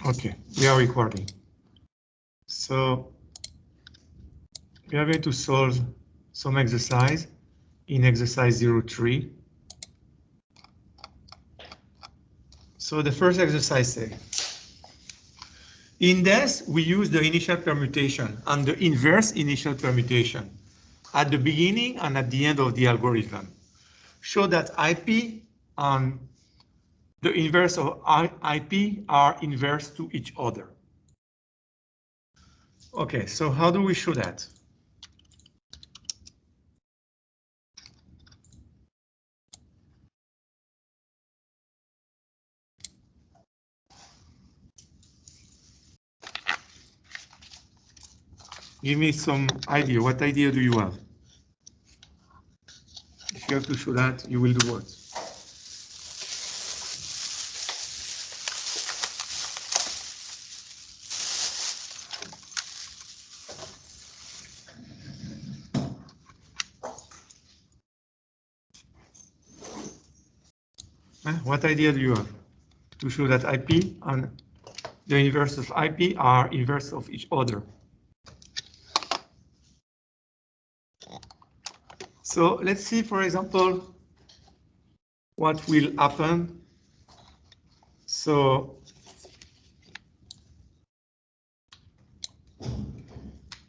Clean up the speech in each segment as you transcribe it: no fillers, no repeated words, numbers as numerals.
Okay, we are recording. So we are going to solve some exercise in exercise 03. So the first exercise says, in this we use the initial permutation and the inverse initial permutation at the beginning and at the end of the algorithm. Show that IP and the inverse of IP are inverse to each other. Okay, so how do we show that? Give me some idea. What idea do you have? If you have to show that, you will do what? What idea do you have to show that IP and the inverse of IP are inverse of each other? So let's see, for example, what will happen. So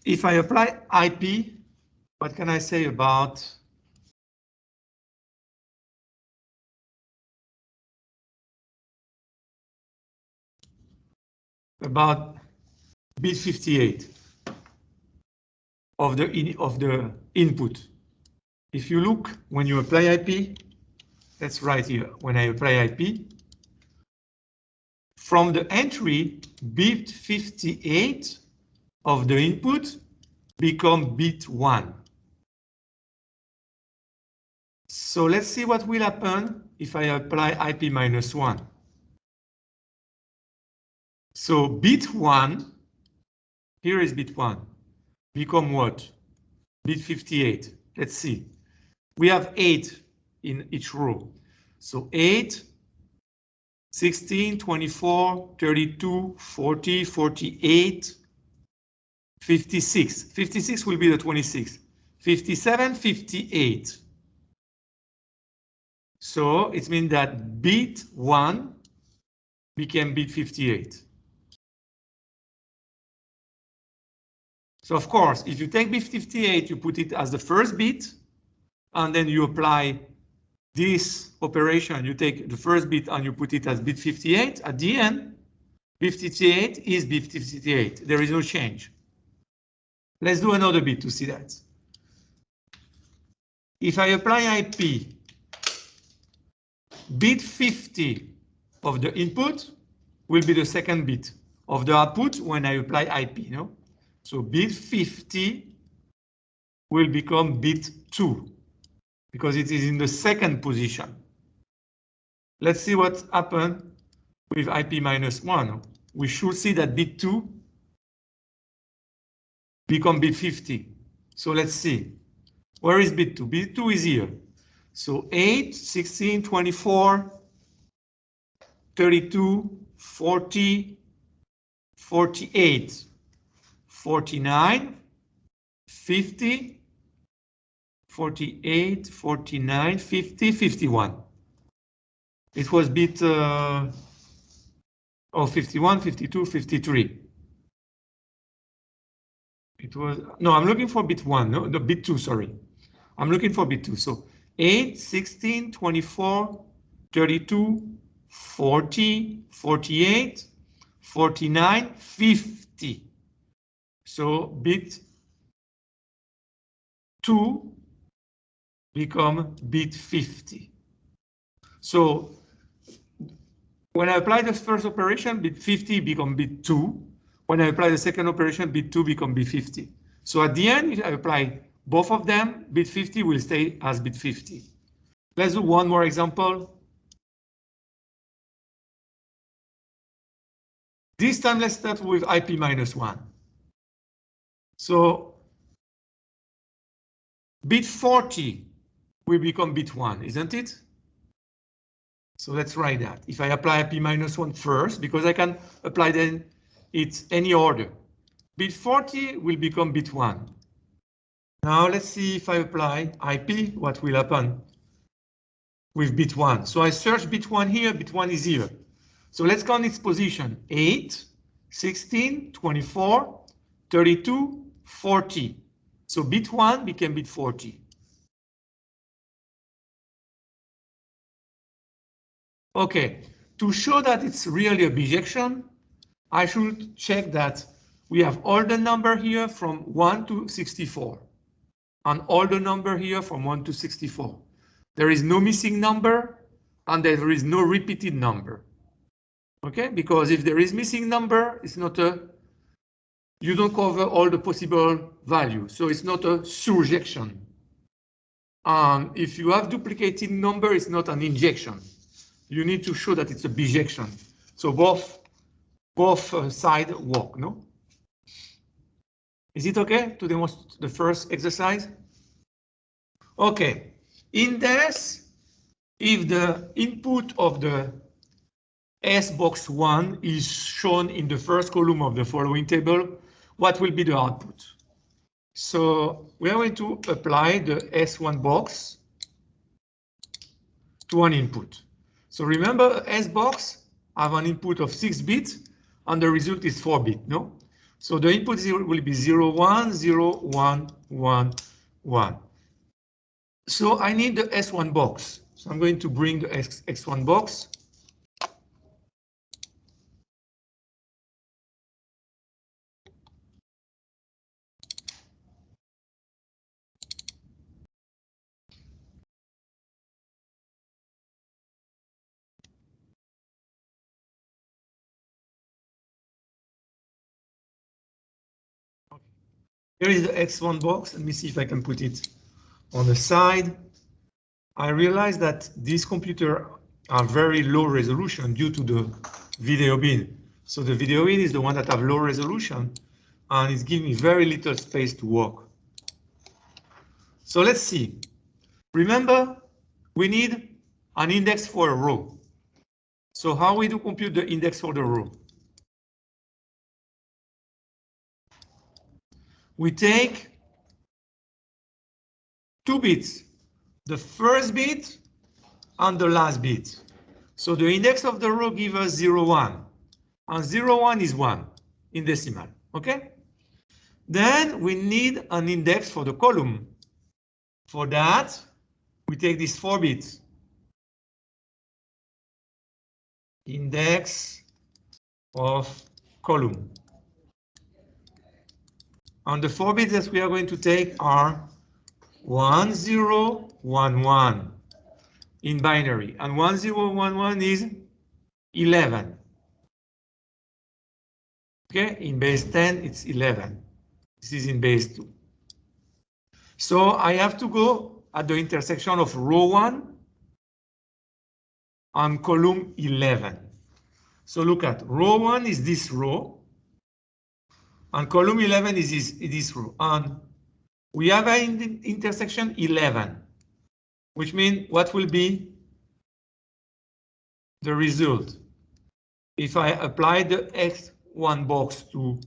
if I apply IP, what can I say about bit 58 of the input? If you look, when you apply IP, that's right here. When I apply IP, from the entry, bit 58 of the input become bit 1. So let's see what will happen if I apply IP minus 1. So bit 1, here is bit 1, become what? Bit 58. Let's see. We have 8 in each row. So 8, 16, 24, 32, 40, 48, 56. 56 will be the 26. 57, 58. So it means that bit 1 became bit 58. So of course, if you take bit 58, you put it as the first bit, and then you apply this operation. You take the first bit and you put it as bit 58. At the end, bit 58 is bit 58. There is no change. Let's do another bit to see that. If I apply IP, bit 50 of the input will be the second bit of the output when I apply IP, no? So bit 50 will become bit 2 because it is in the second position. Let's see what happened with IP minus 1. We should see that bit 2 become bit 50. So let's see. Where is bit 2? Bit 2 is here. So 8, 16, 24, 32, 40, 48, 49, 50, 48, 49, 50, 51. It was bit 51, 52, 53. It was, no, I'm looking for bit 1, no, the bit 2, sorry. I'm looking for bit 2. So 8, 16, 24, 32, 40, 48, 49, 50. So bit 2 become bit 50. So when I apply the first operation, bit 50 become bit 2. When I apply the second operation, bit 2 become bit 50. So at the end, if I apply both of them, bit 50 will stay as bit 50. Let's do one more example. This time, let's start with IP minus 1. So bit 40 will become bit 1, isn't it? So let's write that. If I apply IP minus 1 first, because I can apply then it's any order. Bit 40 will become bit 1. Now let's see if I apply IP, what will happen with bit 1. So I search bit 1 here, bit 1 is here. So let's count its position. 8, 16, 24, 32, 40. So bit 1 became bit 40. Okay, to show that it's really a bijection, I should check that we have all the number here from 1 to 64. And all the number here from 1 to 64. There is no missing number and there is no repeated number. Okay, because if there is missing number, it's not a, you don't cover all the possible values. So it's not a surjection. If you have duplicated number, it's not an injection. You need to show that it's a bijection. So both sides work, no? Is it okay to demonstrate the first exercise? Okay, in this, if the input of the S box 1 is shown in the first column of the following table, what will be the output? So we are going to apply the S1 box to an input. So remember, S box have an input of 6 bits and the result is 4 bits, no? So the input will be 0, 1, 0, 1, 1, 1. So I need the S1 box. So I'm going to bring the X1 box. Here is the X1 box. Let me see if I can put it on the side. I realize that these computers are very low resolution due to the video bin. So the video bin is the one that have low resolution and it's giving me very little space to work. So let's see. Remember, we need an index for a row. So how we do compute the index for the row? We take 2 bits, the first bit and the last bit. So the index of the row gives us 0, 1. And 0, 1 is 1 in decimal, okay? Then we need an index for the column. For that, we take these 4 bits. Index of column. And the 4 bits that we are going to take are 1, 0, 1, 1 in binary. And 1, 0, 1, 1 is 11. Okay, in base 10, it's 11. This is in base 2. So I have to go at the intersection of row 1 and column 11. So look at row 1 is this row, and column 11 is this row. And we have an intersection 11, which means what will be the result if I apply the X1 box to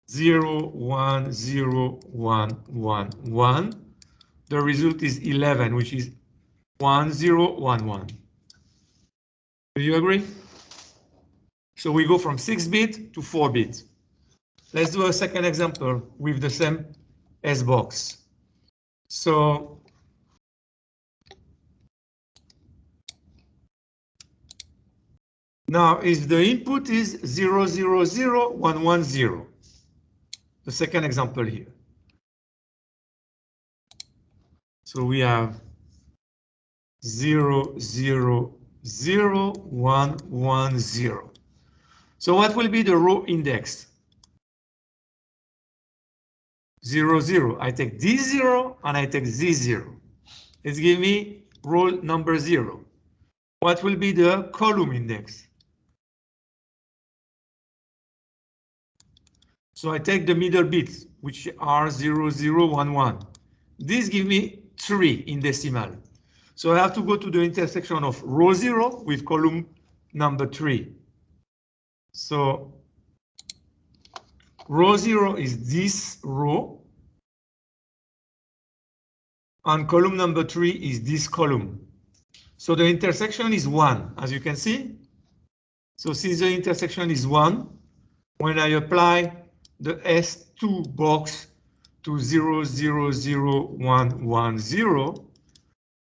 0, 1, 0, 1, 1, 1. The result is 11, which is 1, 0, 1, 1. Do you agree? So we go from 6-bit to 4-bit. Let's do a second example with the same S box. So now if the input is 0, 0, 0, 1, 1, 0, the second example here. So we have 0, 0, 0, 1, 1, 0. So what will be the row index? 0, 0. I take this 0 and I take this 0. It's give me row number 0. What will be the column index? So I take the middle bits, which are 0, 0, 1, 1. This give me 3 in decimal. So I have to go to the intersection of row 0 with column number 3. So row 0 is this row, and column number 3 is this column. So the intersection is 1, as you can see. So since the intersection is 1, when I apply the S2 box to 0, 0, 0, 1, 1, 0,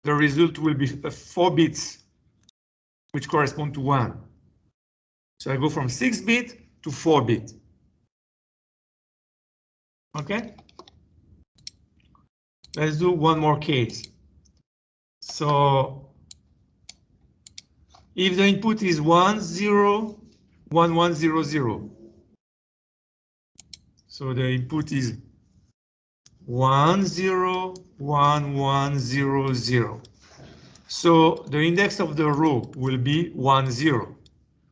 the result will be 4 bits, which correspond to 1. So I go from 6-bit to 4-bit. Okay? Let's do one more case. So if the input is 1, 0, 1, 1, 0, 0. So the input is 1, 0, 1, 1, 0, 0. So the index of the row will be 1, 0.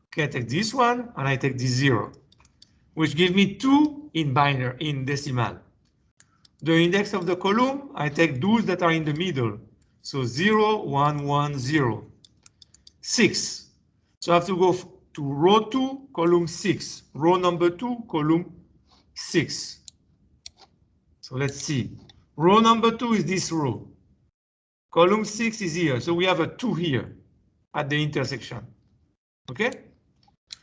Okay, I take this one and I take this 0, which gives me 2 in binary, in decimal. The index of the column, I take those that are in the middle. So 0, 1, 1, 0. 6. So I have to go to row 2, column 6. Row number 2, column 6. So let's see. Row number 2 is this row. Column 6 is here. So we have a 2 here at the intersection. Okay?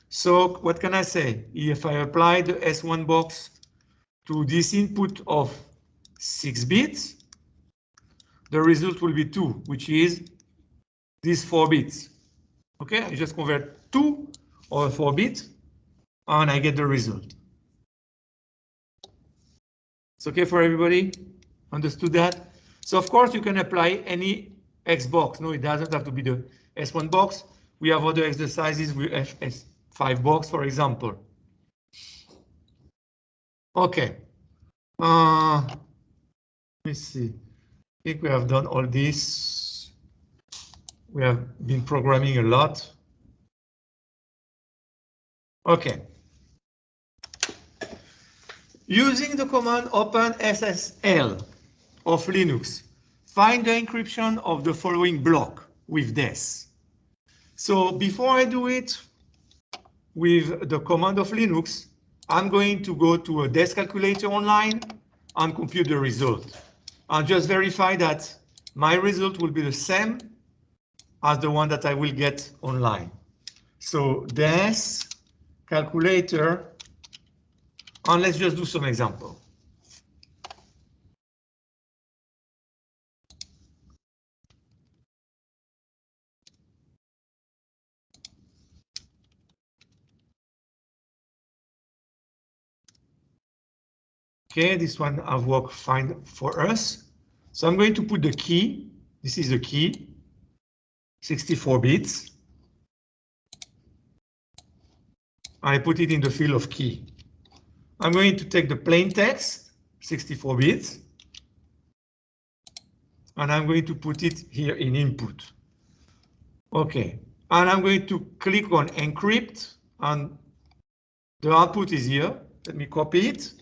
So what can I say? If I apply the S1 box to this input of 6 bits, the result will be 2, which is these 4 bits. Okay, I just convert 2 or 4 bits and I get the result. It's okay for everybody? Understood that? So of course you can apply any X box. No, it doesn't have to be the S1 box. We have other exercises with S5 box, for example. Okay. Let's see. I think we have done all this. We have been programming a lot. Okay. Using the command openSSL of Linux, find the encryption of the following block with this. So before I do it with the command of Linux, I'm going to go to a desk calculator online and compute the result. I'll just verify that my result will be the same as the one that I will get online. So desk calculator, and let's just do some example. Okay, this one I've worked fine for us. So I'm going to put the key. This is the key, 64 bits. I put it in the field of key. I'm going to take the plain text, 64 bits, and I'm going to put it here in input. Okay, and I'm going to click on encrypt, and the output is here. Let me copy it,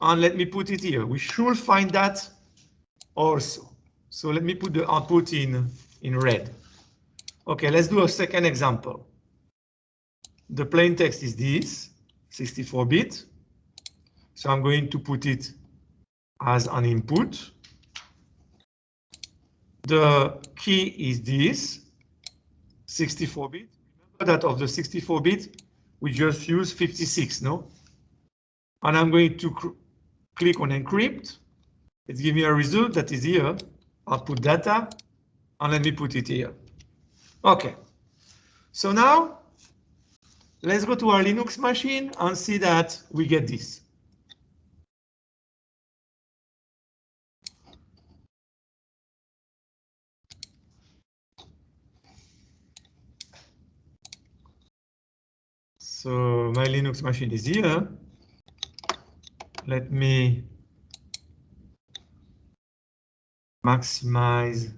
and let me put it here. We should find that also. So let me put the output in red. Okay, let's do a second example. The plain text is this, 64-bit. So I'm going to put it as an input. The key is this, 64-bit. Remember that of the 64-bit, we just use 56, no? And I'm going to click on encrypt. It gives me a result that is here. Output data, and let me put it here. Okay. So now, let's go to our Linux machine and see that we get this. So my Linux machine is here. Let me maximize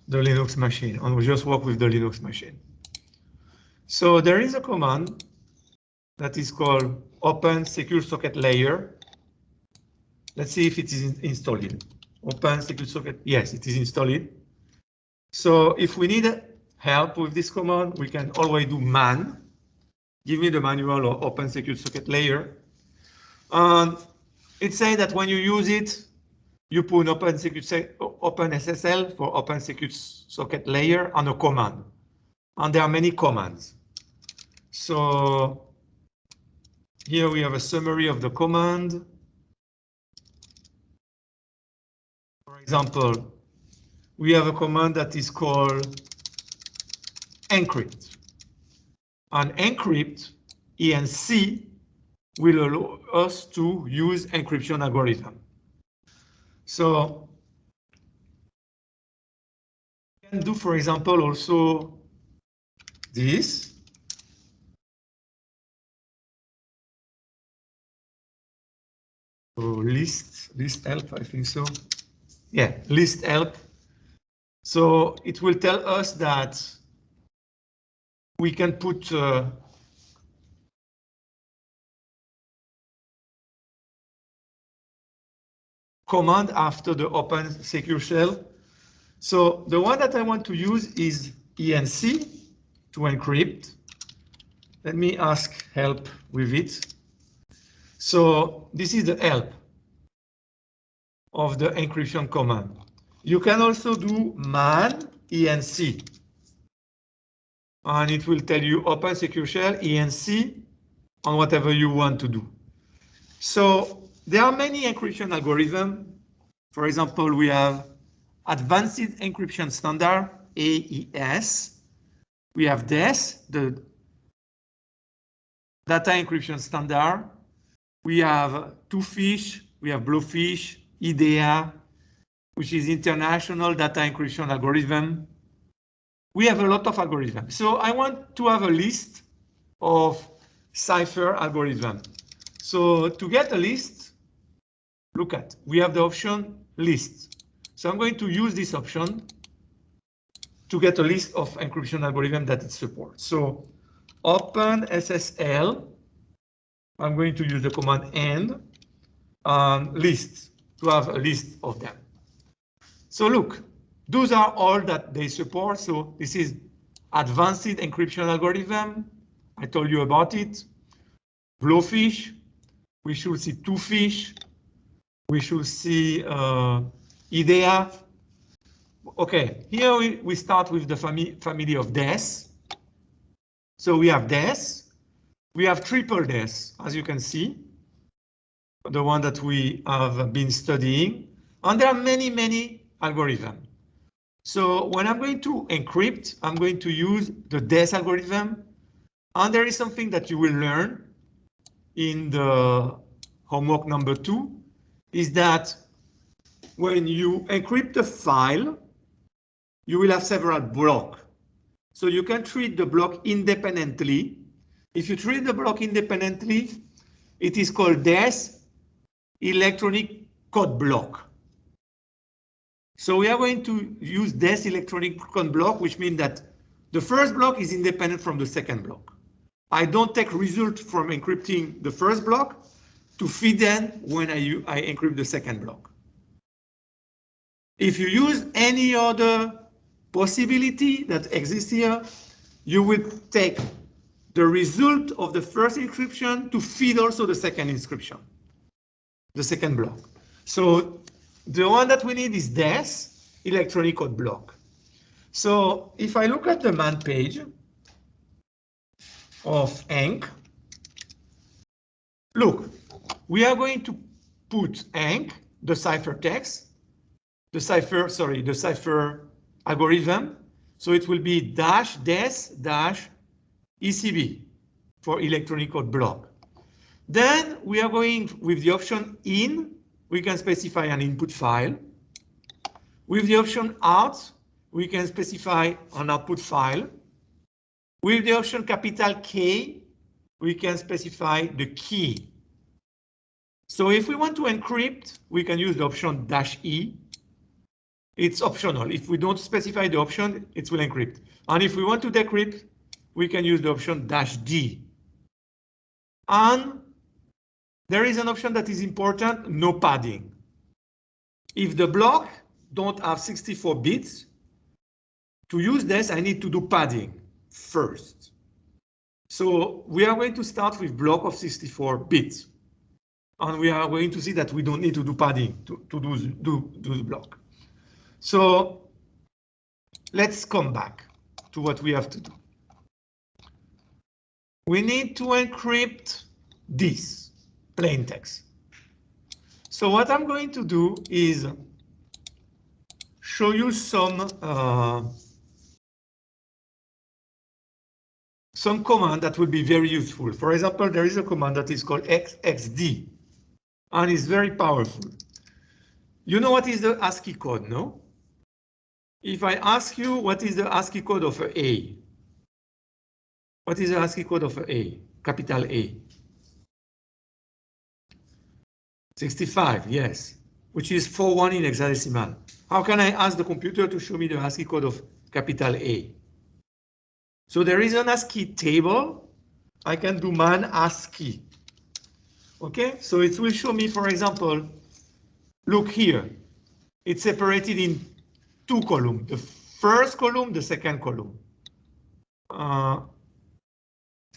the Linux machine, and we'll just work with the Linux machine. So there is a command that is called open secure socket layer. Let's see if it is installed. Open security socket. Yes, it is installed. So if we need help with this command, we can always do man. Give me the manual or open security socket layer. And it says that when you use it, you put open SSL for open security socket layer on a command. And there are many commands. So here we have a summary of the command. For example, we have a command that is called encrypt. And encrypt, ENC, will allow us to use encryption algorithm. So we can do, for example, also this. So list help, I think so. Yeah, list help. So it will tell us that we can put command after the open secure shell. So the one that I want to use is ENC to encrypt. Let me ask help with it. So this is the help of the encryption command. You can also do man ENC. And it will tell you open secure shell ENC on whatever you want to do. So there are many encryption algorithms. For example, we have Advanced Encryption Standard, AES. We have DES, the Data Encryption Standard. We have Twofish, we have Blowfish, IDEA, which is International Data Encryption Algorithm. We have a lot of algorithms. So I want to have a list of cipher algorithms. So to get a list, look at, we have the option list. So I'm going to use this option to get a list of encryption algorithms that it supports. So open SSL, I'm going to use the command end list to have a list of them. So look, those are all that they support. So this is advanced encryption algorithm. I told you about it. Blowfish, we should see Twofish, we should see IDEA. Okay, here we start with the family of DES. So we have DES, we have triple DES, as you can see, the one that we have been studying. And there are many algorithms. So when I'm going to encrypt, I'm going to use the DES algorithm. And there is something that you will learn in the homework number 2, is that when you encrypt a file, you will have several blocks. So you can treat the block independently. If you treat the block independently, it is called DES electronic code block. So we are going to use DES electronic code block, which means that the first block is independent from the second block. I don't take result from encrypting the first block to feed them when I encrypt the second block. If you use any other possibility that exists here, you will take the result of the first encryption to feed also the second encryption, the second block. So the one that we need is DES, electronic code block. So if I look at the man page of ENC, look, we are going to put ENC, the ciphertext, the cipher algorithm. So it will be dash DES dash ECB for electronic code block. Then we are going with the option in, we can specify an input file. With the option out, we can specify an output file. With the option capital K, we can specify the key. So if we want to encrypt, we can use the option -E. It's optional. If we don't specify the option, it will encrypt. And if we want to decrypt, we can use the option -D. And there is an option that is important, no padding. if the block don't have 64 bits, to use this, I need to do padding first. So we are going to start with block of 64 bits. And we are going to see that we don't need to do padding to do the block. So let's come back to what we have to do. We need to encrypt this plain text. So what I'm going to do is show you some command that will be very useful. For example, there is a command that is called xxd, and it's very powerful. You know what is the ASCII code, no? If I ask you what is the ASCII code of A, what is the ASCII code of A, capital A? 65, yes, which is 41 in hexadecimal. How can I ask the computer to show me the ASCII code of capital A? So there is an ASCII table. I can do man ASCII. Okay, so it will show me, for example, look here. It's separated in two columns. The first column, the second column.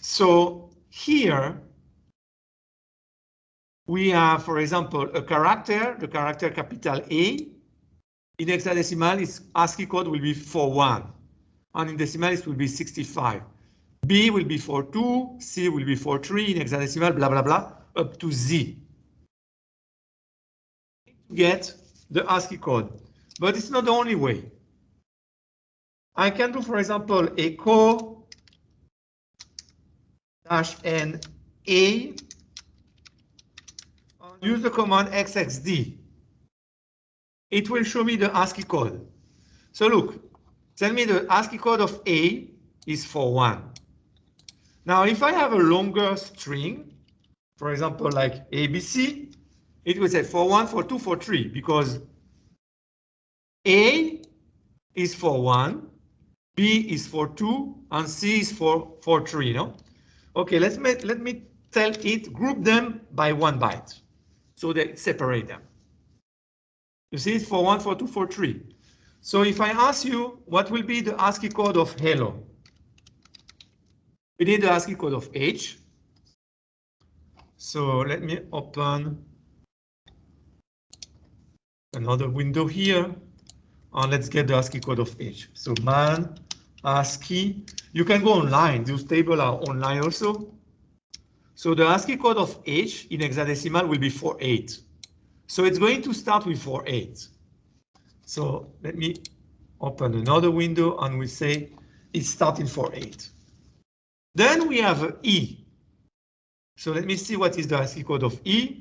So here we have, for example, a character, the character capital A. In hexadecimal, its ASCII code will be 41. And in decimal, it will be 65. B will be 42, C will be 43, in hexadecimal, blah, blah, blah, up to Z. Get the ASCII code. But it's not the only way. I can do, for example, echo -n A, use the command xxd. It will show me the ASCII code. So look, tell me the ASCII code of A is 41. Now, if I have a longer string, for example, like ABC, it will say 41, 42, 43, because A is 41, B is 42, and C is 43, no? Okay, let me tell it, group them by 1 byte, so they separate them. You see, it's 41, 42, 43. So if I ask you what will be the ASCII code of hello, we need the ASCII code of H. So let me open another window here, and let's get the ASCII code of H. So man ASCII, you can go online, those tables are online also. So the ASCII code of H in hexadecimal will be 48. So it's going to start with 48. So let me open another window and we say it's starting 48. Then we have E. So let me see what is the ASCII code of E.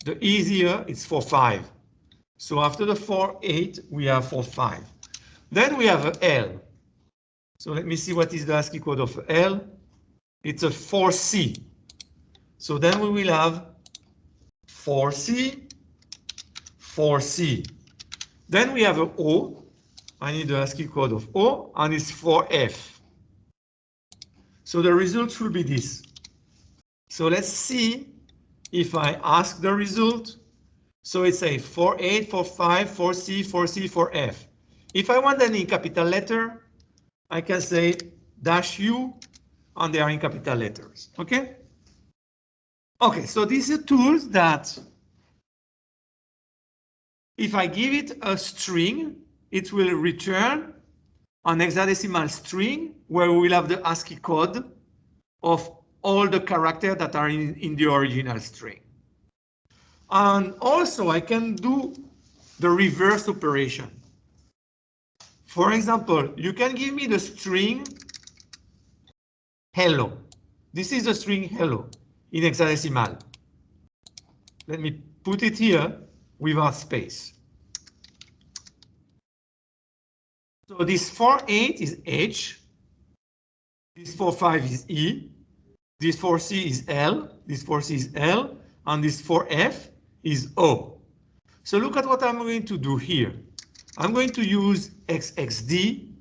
The E is here, it's 45. So after the 48, we have 45. Then we have a L. So let me see what is the ASCII code of L. It's a 4C. So then we will have 4C, 4C. Then we have a O. I need the ASCII code of O, and it's 4F. So the results will be this. So let's see if I ask the result. So it's a 48, 45, 4C, 4C, 4F. If I want them in capital letter, I can say -U, and they are in capital letters. Okay? Okay, so these are tools that if I give it a string, it will return an hexadecimal string where we will have the ASCII code of all the characters that are in the original string. And also I can do the reverse operation. For example, you can give me the string hello. This is the string hello in hexadecimal. Let me put it here without space. So this 48 is H, this 45 is E, this 4C is L, this 4C is L, and this 4F is O. So look at what I'm going to do here. I'm going to use XXD.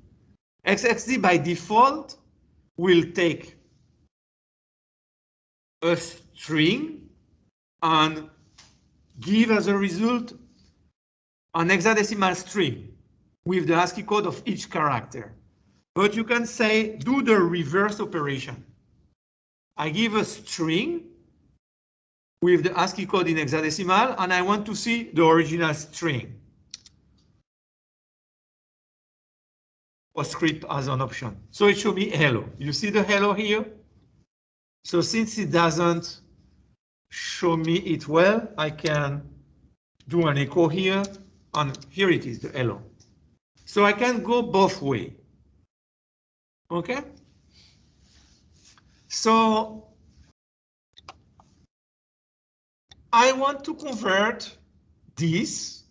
XXD by default will take a string and give as a result an hexadecimal string with the ASCII code of each character. But you can say, do the reverse operation. I give a string with the ASCII code in hexadecimal, and I want to see the original string. Postscript as an option. So it shows me hello. You see the hello here? So since it doesn't show me it well, I can do an echo here, and here it is, the hello. So I can go both ways. Okay? So I want to convert this.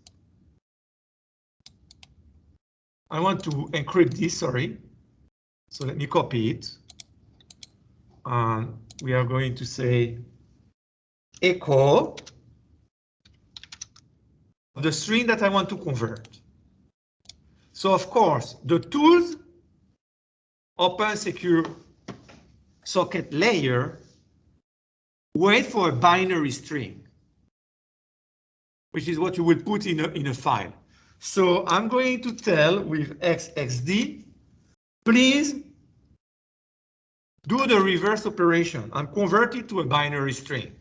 I want to encrypt this, sorry. So let me copy it. And we are going to say echo the string that I want to convert. So of course, the tools open secure socket layer wait for a binary string, which is what you will put in a file. So I'm going to tell with XXD, please do the reverse operation and convert it to a binary string.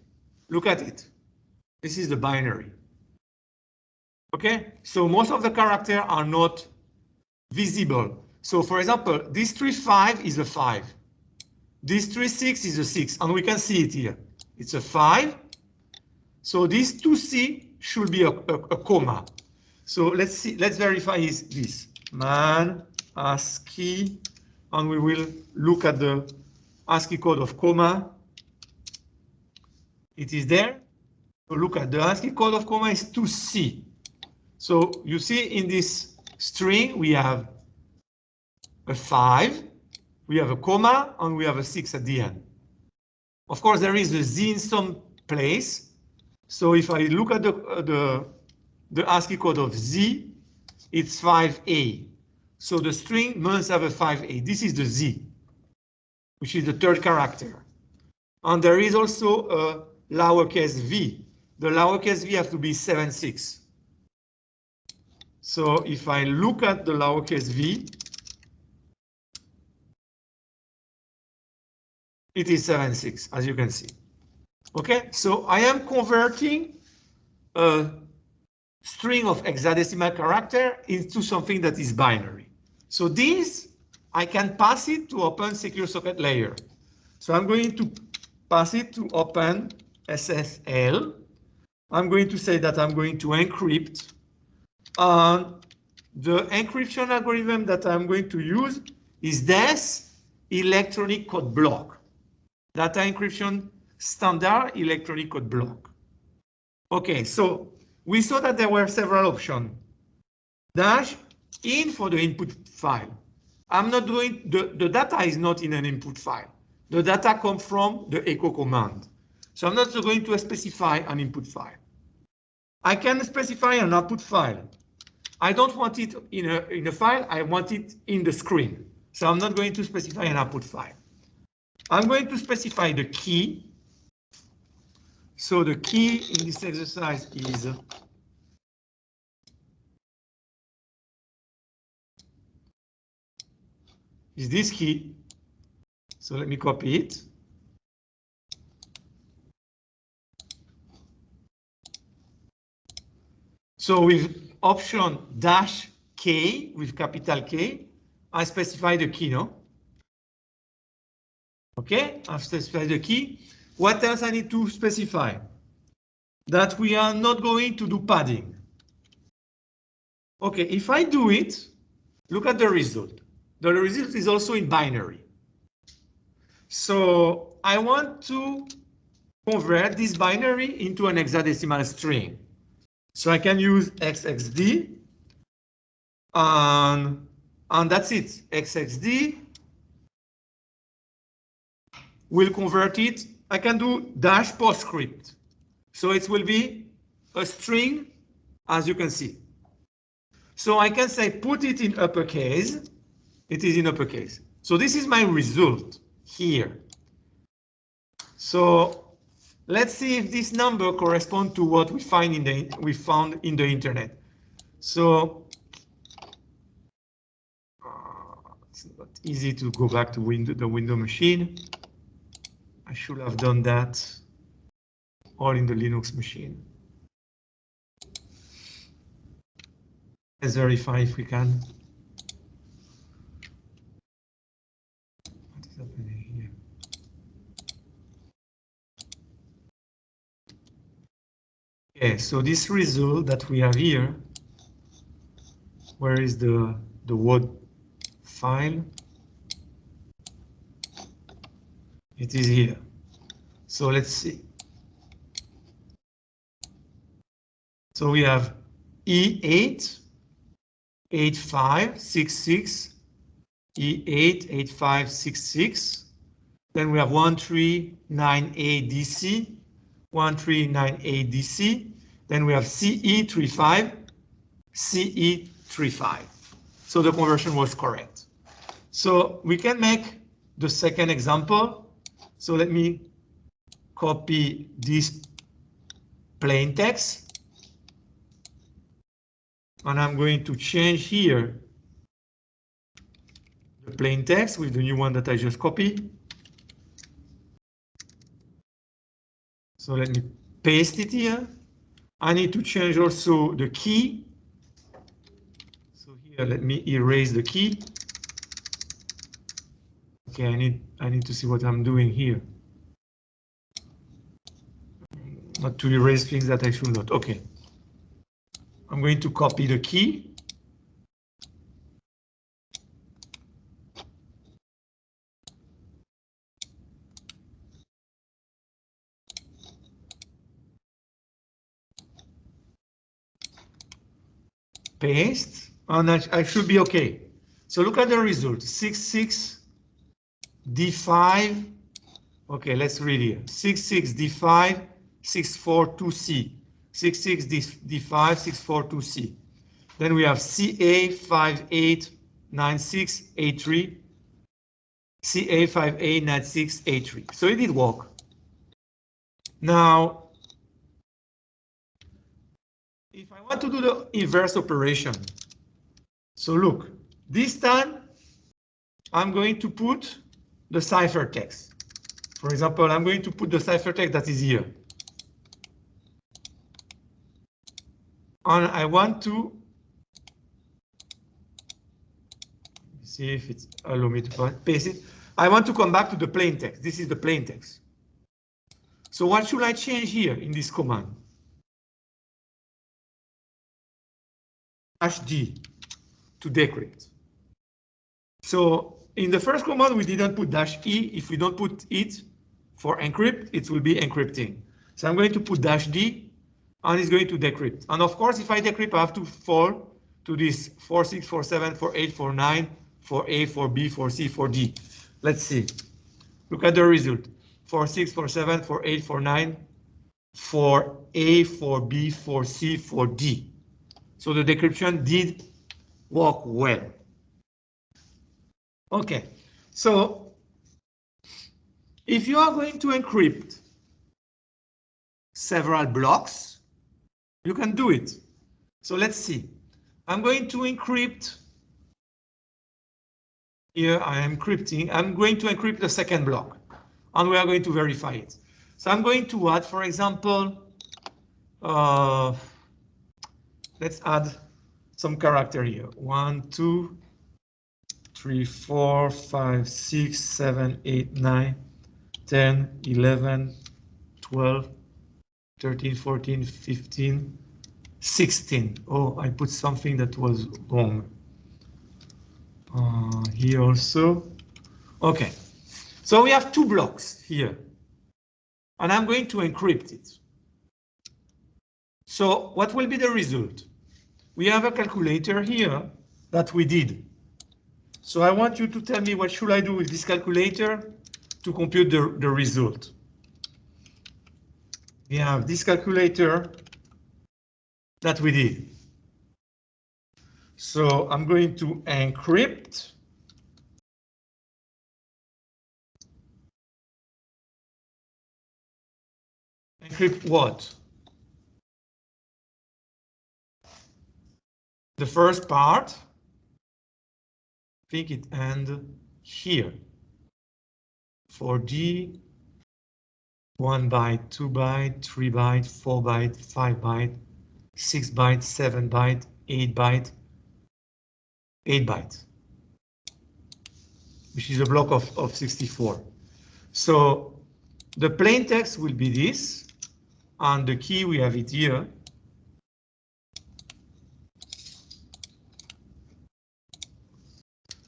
Look at it. This is the binary. Okay, so most of the characters are not visible. So for example, this 3.5 is a 5. This 3.6 is a 6, and we can see it here. It's a 5. So this 2C should be a comma. So let's see, let's verify this. Man, ASCII, and we will look at the ASCII code of comma. It is there. So look at the ASCII code of comma is 2C. So you see in this string, we have a 5, we have a comma, and we have a 6 at the end. Of course, there is a Z in some place. So if I look at the ASCII code of Z, it's 5A. So the string must have a 5A. This is the Z, which is the third character. And there is also a lowercase v. The lowercase v has to be 7.6. So if I look at the lowercase v, it is 7.6, as you can see. Okay, so I am converting a string of hexadecimal character into something that is binary. So this, I can pass it to open secure socket layer. So I'm going to pass it to open SSL. I'm going to say that I'm going to encrypt. And the encryption algorithm that I'm going to use is this electronic code block. Data encryption standard electronic code block. Okay, so we saw that there were several options. Dash in for the input file. I'm not doing, the data is not in an input file. The data comes from the echo command. So I'm not going to specify an input file. I can specify an output file. I don't want it in a file, I want it in the screen. So I'm not going to specify an output file. I'm going to specify the key. So the key in this exercise is this key. So let me copy it. So with option dash K, with capital K, I specify the key, no? Okay, I've specified the key. What else I need to specify? That we are not going to do padding. Okay, if I do it, look at the result. The result is also in binary. So I want to convert this binary into an hexadecimal string. So I can use XXD, and that's it. XXD will convert it. I can do dash postscript. So it will be a string, as you can see. So I can say put it in uppercase. It is in uppercase. So this is my result here. So let's see if this number corresponds to what we found in the internet. So it's not easy to go back to the window machine. I should have done that all in the Linux machine. Let's verify if we can. What is happening here? Okay, so this result that we have here, where is the Word file? It is here. So let's see. So we have E8 8566, E8 8566. Then we have 139A DC, 139A DC. Then we have CE35, CE35. So the conversion was correct. So we can make the second example. So let me copy this plain text. And I'm going to change here the plain text with the new one that I just copied. So let me paste it here. I need to change also the key. So here, let me erase the key. Okay, I need to see what I'm doing here. Not to erase things that I should not. Okay. I'm going to copy the key. Paste, and I should be okay. So look at the result, 66D5. Okay, let's read here. 66D5, 642C. 66D5, 642C. Then we have CA5896A3, CA5896A3. So it did work. Now, if I want to do the inverse operation, so look, this time I'm going to put the ciphertext. For example, I'm going to put the ciphertext that is here. And I want to see if it's allow me to paste it. I want to come back to the plain text. This is the plain text. So what should I change here in this command? -D to decrypt. So in the first command, we didn't put -E. If we don't put it for encrypt, it will be encrypting. So I'm going to put -D, and it's going to decrypt. And of course, if I decrypt, I have to fall to this 46, 47, 48, 49, 4A, 4B, 4C, 4D. Let's see. Look at the result. 46, 47, 48, 49, 4A, 4B, 4C, 4D. So the decryption did work well. Okay, so if you are going to encrypt several blocks, you can do it. So let's see. I'm going to encrypt. Here I am encrypting. I'm going to encrypt the second block, and we are going to verify it. So I'm going to add, for example, let's add some character here. 1, 2, 3, 4, 5, 6, 7, 8, 9, 10, 11, 12, 13, 14, 15, 16. Oh, I put something that was wrong. Here also. Okay, so we have 2 blocks here, and I'm going to encrypt it. So what will be the result? We have a calculator here that we did. So I want you to tell me what should I do with this calculator to compute the result. We have this calculator that we did. So I'm going to encrypt. Encrypt what? the first part, I think it ends here. 4G, 1 byte, 2 byte, 3 byte, 4 byte, 5 byte, 6 byte, 7 byte, 8 byte, 8 byte, which is a block of 64. So the plain text will be this, and the key we have it here.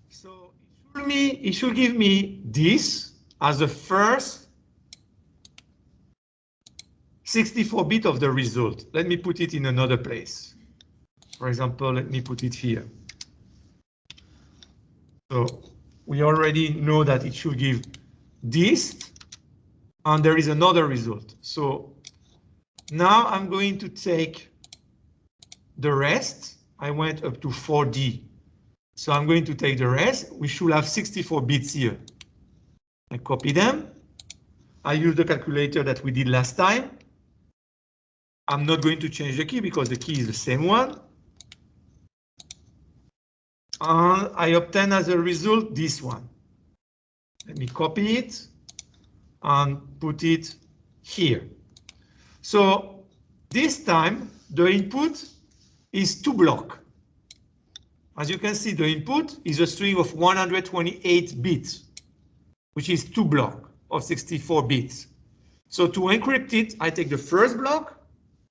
So it should give me this as the first 64-bit of the result. Let me put it in another place. For example, let me put it here. So we already know that it should give this, and there is another result. So now I'm going to take the rest. I went up to 4D. So I'm going to take the rest. We should have 64 bits here. I copy them. I use the calculator that we did last time. I'm not going to change the key because the key is the same one. And I obtain as a result this one. Let me copy it and put it here. So this time the input is 2 blocks. As you can see, the input is a string of 128 bits, which is 2 blocks of 64 bits. So to encrypt it, I take the first block,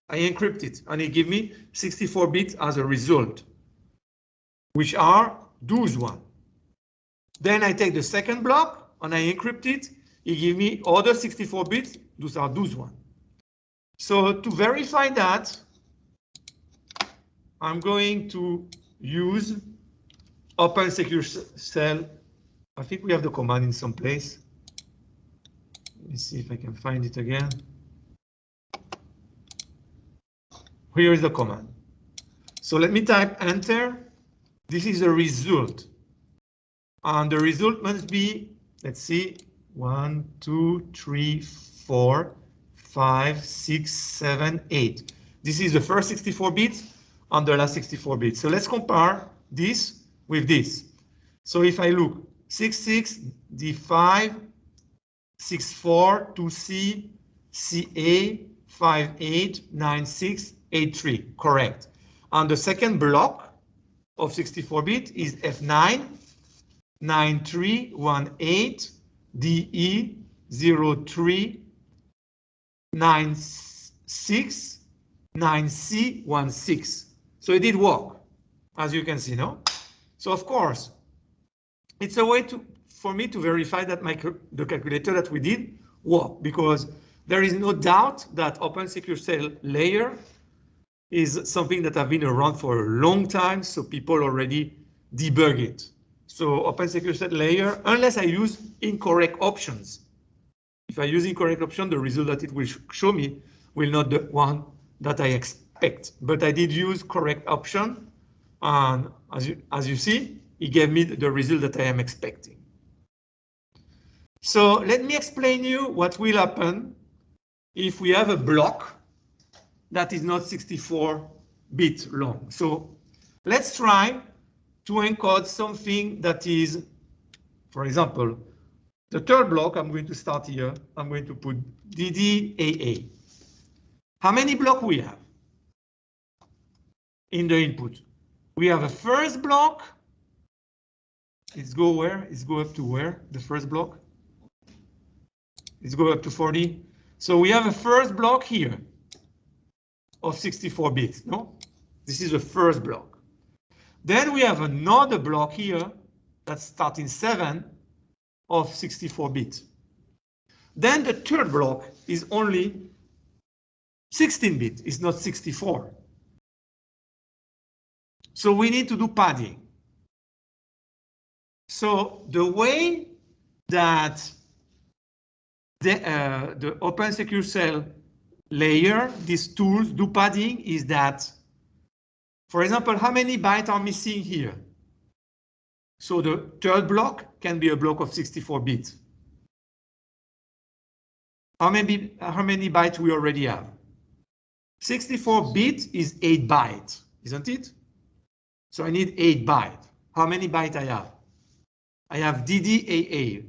I encrypt it, and it gives me 64 bits as a result, which are those one. Then I take the second block and I encrypt it. It gives me other 64 bits. Those are those one. So to verify that, I'm going to use Open Secure Cell. I think we have the command in some place. Let me see if I can find it again. Here is the command. So let me type enter. This is the result. And the result must be, let's see, 1, 2, 3, 4, 5, 6, 7, 8. This is the first 64 bits and the last 64 bits. So let's compare this with this. So if I look 66, D5, 64, 2C, CA, 58, 96, 83, correct. And the second block of 64-bit is F9, 9318, DE 03, 96, 9C16. So it did work, as you can see, no? So of course, it's a way for me to verify that the calculator that we did worked, because there is no doubt that Open Secure Cell layer is something that have been around for a long time, so people already debug it. So Open Secure Cell layer, unless I use incorrect options. If I use incorrect option, the result that it will show me will not be the one that I expect. But I did use correct option, and as you see, it gave me the result that I am expecting. So let me explain you what will happen if we have a block that is not 64-bit long. So let's try to encode something that is, for example, the third block. I'm going to start here. I'm going to put DDAA. How many blocks we have in the input? We have a first block. It's go where? It's go up to where? The first block? It's go up to 40. So we have a first block here of 64 bits, no? This is the first block. Then we have another block here that's starting 7 of 64 bits. Then the third block is only 16 bits, it's not 64. So we need to do padding. So the way that the Open Secure Cell layer, these tools do padding is that, for example, how many bytes are missing here? So the third block can be a block of 64 bits. How many bytes we already have? 64 bits is 8 bytes, isn't it? So I need 8 bytes. How many bytes I have? I have DDAA.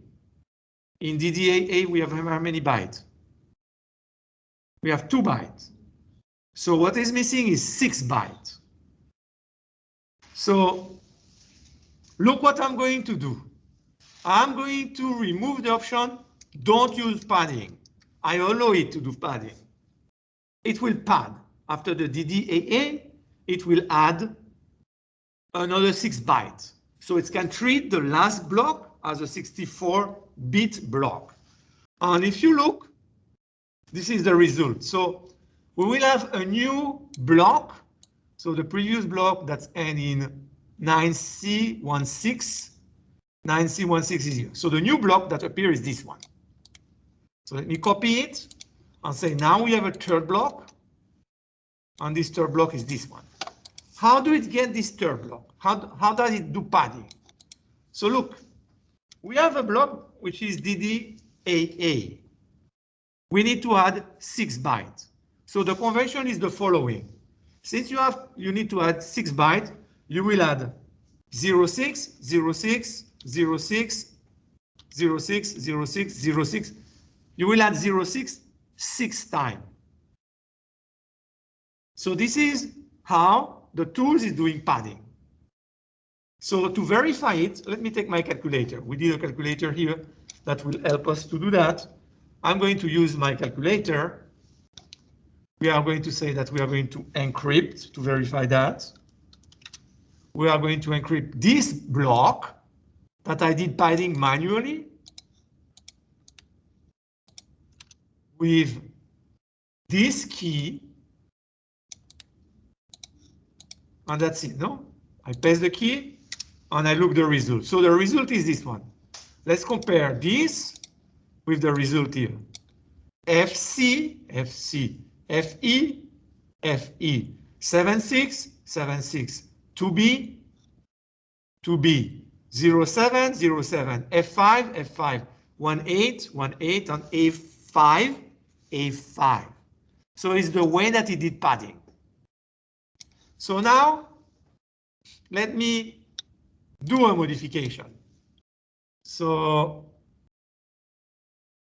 In DDAA, we have how many bytes? We have 2 bytes. So what is missing is 6 bytes. So look what I'm going to do. I'm going to remove the option, don't use padding. I allow it to do padding. It will pad. After the DDAA, it will add another 6 bytes. So it can treat the last block as a 64-bit block. And if you look, this is the result. So we will have a new block. So the previous block that's ending 9C16, 9C16 is here. So the new block that appears is this one. So let me copy it and say now we have a third block. And this third block is this one. How do it get this third block? How does it do padding? So look, we have a block which is DDAA. We need to add 6 bytes. So the convention is the following. Since you need to add 6 bytes, you will add 06, 06, 06, 06, 06, 06. You will add 06 6 times. So this is how the tools is doing padding. So to verify it, let me take my calculator. We did a calculator here that will help us to do that. I'm going to use my calculator. We are going to say that we are going to encrypt to verify that. We are going to encrypt this block that I did padding manually with this key. And that's it, no? I paste the key and I look the result. So the result is this one. Let's compare this with the result here. FC, FC, FE, FE, 76, 76, 2B, 2B, 07, 07, F5, F5, 18, 18, and A5, A5. So it's the way that it did padding. So now, let me do a modification. So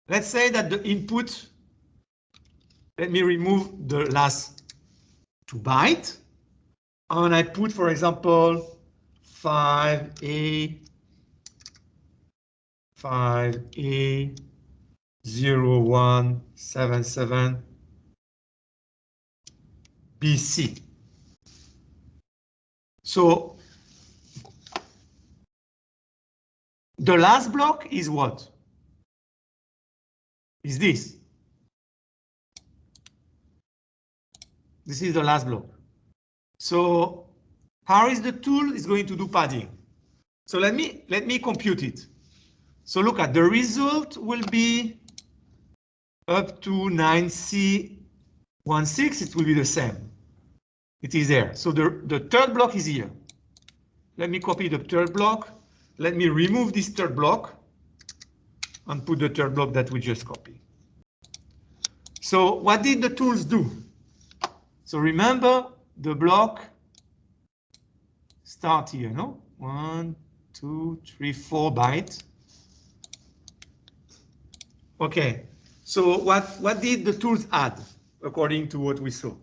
let's say that the input, let me remove the last 2 bytes. And I put, for example, 5A, 5A, 0177, BC. So the last block is what? Is this. This is the last block. So how is the tool is going to do padding? So let me compute it. So look at the result will be up to 9C16, it will be the same. It is there. So the third block is here. Let me copy the third block. Let me remove this third block and put the third block that we just copied. So what did the tools do? So remember the block start here, no? 1, 2, 3, 4 bytes. Okay, so what did the tools add according to what we saw?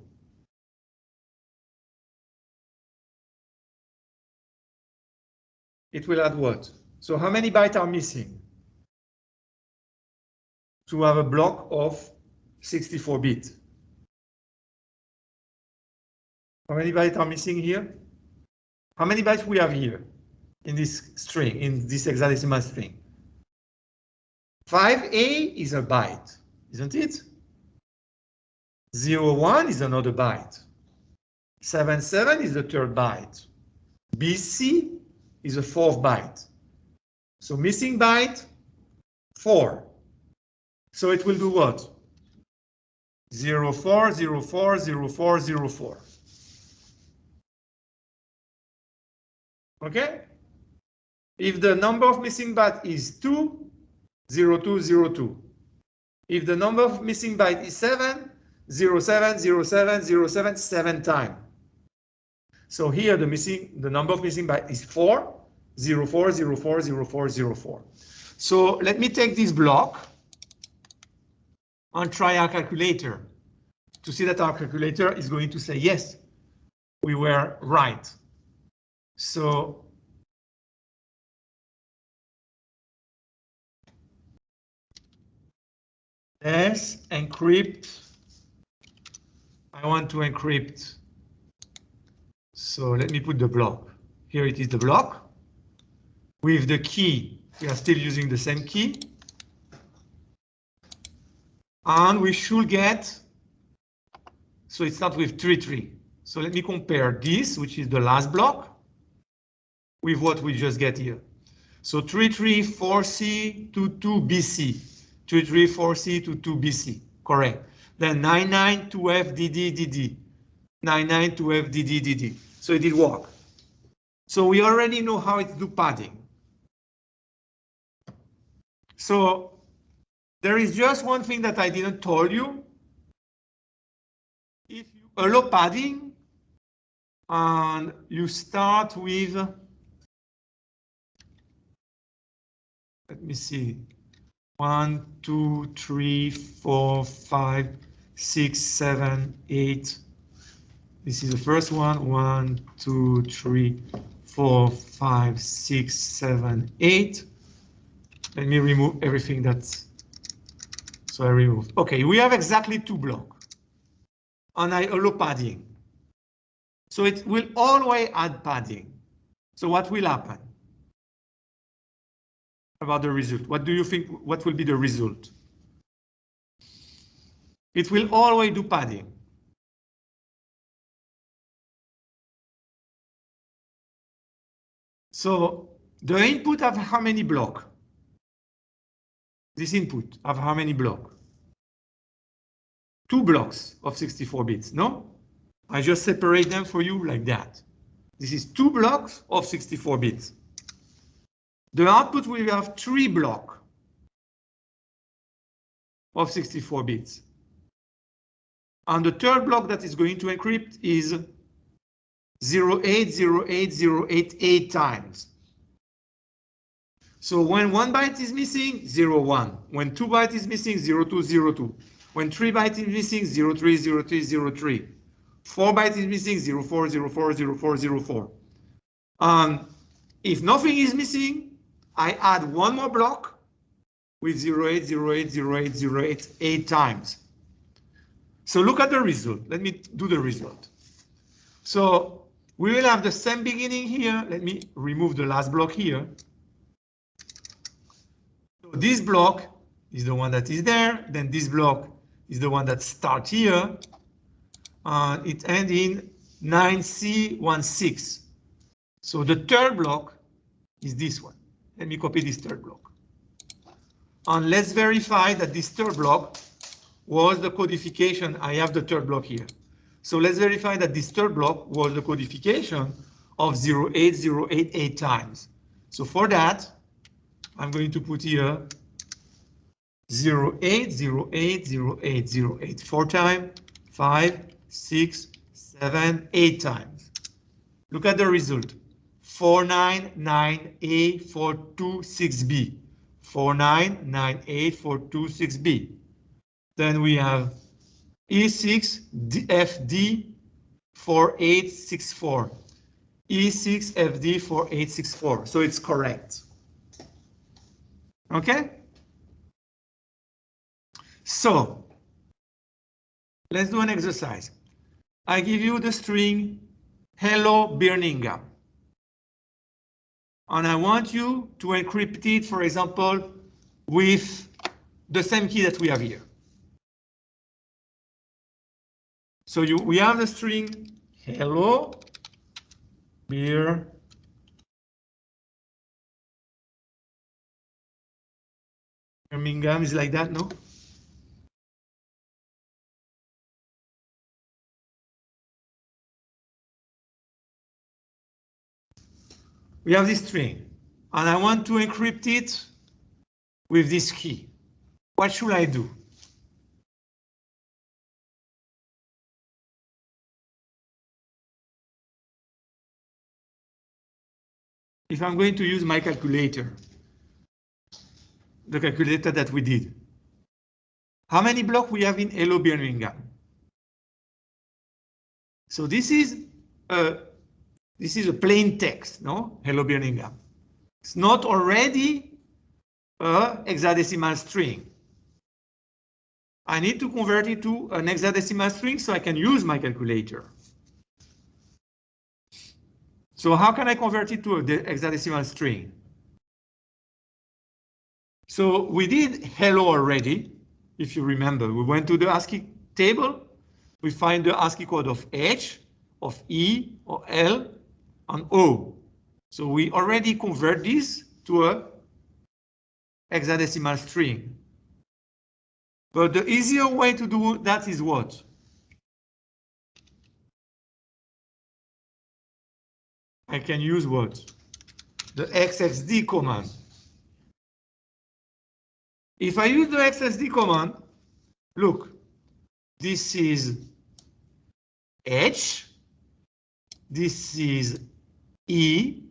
It will add what? So how many bytes are missing to have a block of 64-bit? How many bytes are missing here? How many bytes we have here in this string, in this hexadecimal string? 5A is a byte, isn't it? 01 is another byte. 77 is the third byte. BC is a fourth byte. So missing byte, 4. So it will do what? 04, 04, 04, 04. Okay? If the number of missing bytes is 2, 02, 02. If the number of missing bytes is 7, 07, 07, 07, 7 times. So here the number of missing bytes is 4, 0, 4, 0, 4, 0, 4, 0, 4. So let me take this block and try our calculator to see that our calculator is going to say, yes, we were right. So let's encrypt. I want to encrypt. So let me put the block. Here it is, the block. With the key, we are still using the same key. And we should get, so it starts with 33. So let me compare this, which is the last block, with what we just get here. So 334C to 2BC, 334C to 2BC, correct. Then 992FDD, 992FDD. So it did work. So we already know how it do padding. So there is just one thing that I didn't tell you. If you allow padding and you start with, let me see, 1, 2, 3, 4, 5, 6, 7, 8. This is the first one. 1, 2, 3, 4, 5, 6, 7, 8. Let me remove everything that's, so I removed. Okay, we have exactly 2 blocks. And I allow padding. So it will always add padding. So what will happen about the result? What do you think, what will be the result? It will always do padding. So the input have how many blocks? This input have how many blocks? 2 blocks of 64 bits, no? I just separate them for you like that. This is 2 blocks of 64 bits. The output will have 3 blocks of 64 bits. And the third block that is going to encrypt is 0808088 times. So when 1 byte is missing, 01. When 2 byte is missing, 0202. When 3 byte is missing, 030303. 4 byte is missing, 04040404. If nothing is missing, I add 1 more block with 0808088 times. So look at the result. Let me do the result. So we will have the same beginning here. Let me remove the last block here. So this block is the one that is there. Then this block is the one that starts here. It ends in 9C16. So the third block is this one. Let me copy this third block. And let's verify that this third block was the codification. I have the third block here. So let's verify that this third block was the codification of 08088 times. So for that, I'm going to put here 0808088 4 times, 5, 6, 7, 8 times. Look at the result. 499826B. 499826B. Then we have E6FD4864. E6FD4864. So it's correct. Okay? So let's do an exercise. I give you the string hello Birmingham. And I want you to encrypt it, for example, with the same key that we have here. So we have the string hello Birmingham is like that, no? We have this string, and I want to encrypt it with this key. What should I do? if I'm going to use my calculator, the calculator that we did, how many blocks we have in Hello Birmingham? So this is a plain text, no? Hello Birmingham. It's not already a hexadecimal string. I need to convert it to an hexadecimal string so I can use my calculator. So how can I convert it to a hexadecimal string? So we did hello already. If you remember, we went to the ASCII table. We find the ASCII code of H, of E, or L, and O. So we already convert this to a hexadecimal string. But the easier way to do that is what? I can use what? The XXD command. If I use the XXD command, look, this is H, this is E,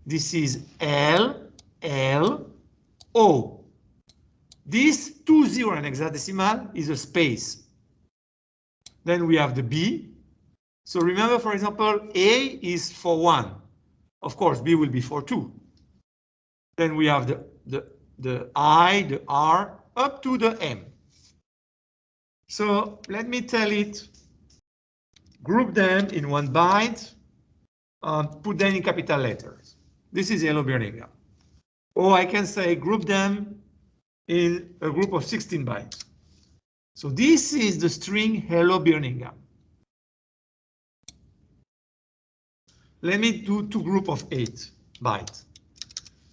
this is L, L, O. This 20 in hexadecimal is a space. Then we have the B. So remember, for example, A is for 1. Of course, B will be for 2. Then we have the I, the R, up to the M. So let me tell it, group them in one byte, and put them in capital letters. This is Hello Birmingham. Or I can say group them in a group of 16 bytes. So this is the string Hello Birmingham. Let me do two groups of 8 bytes.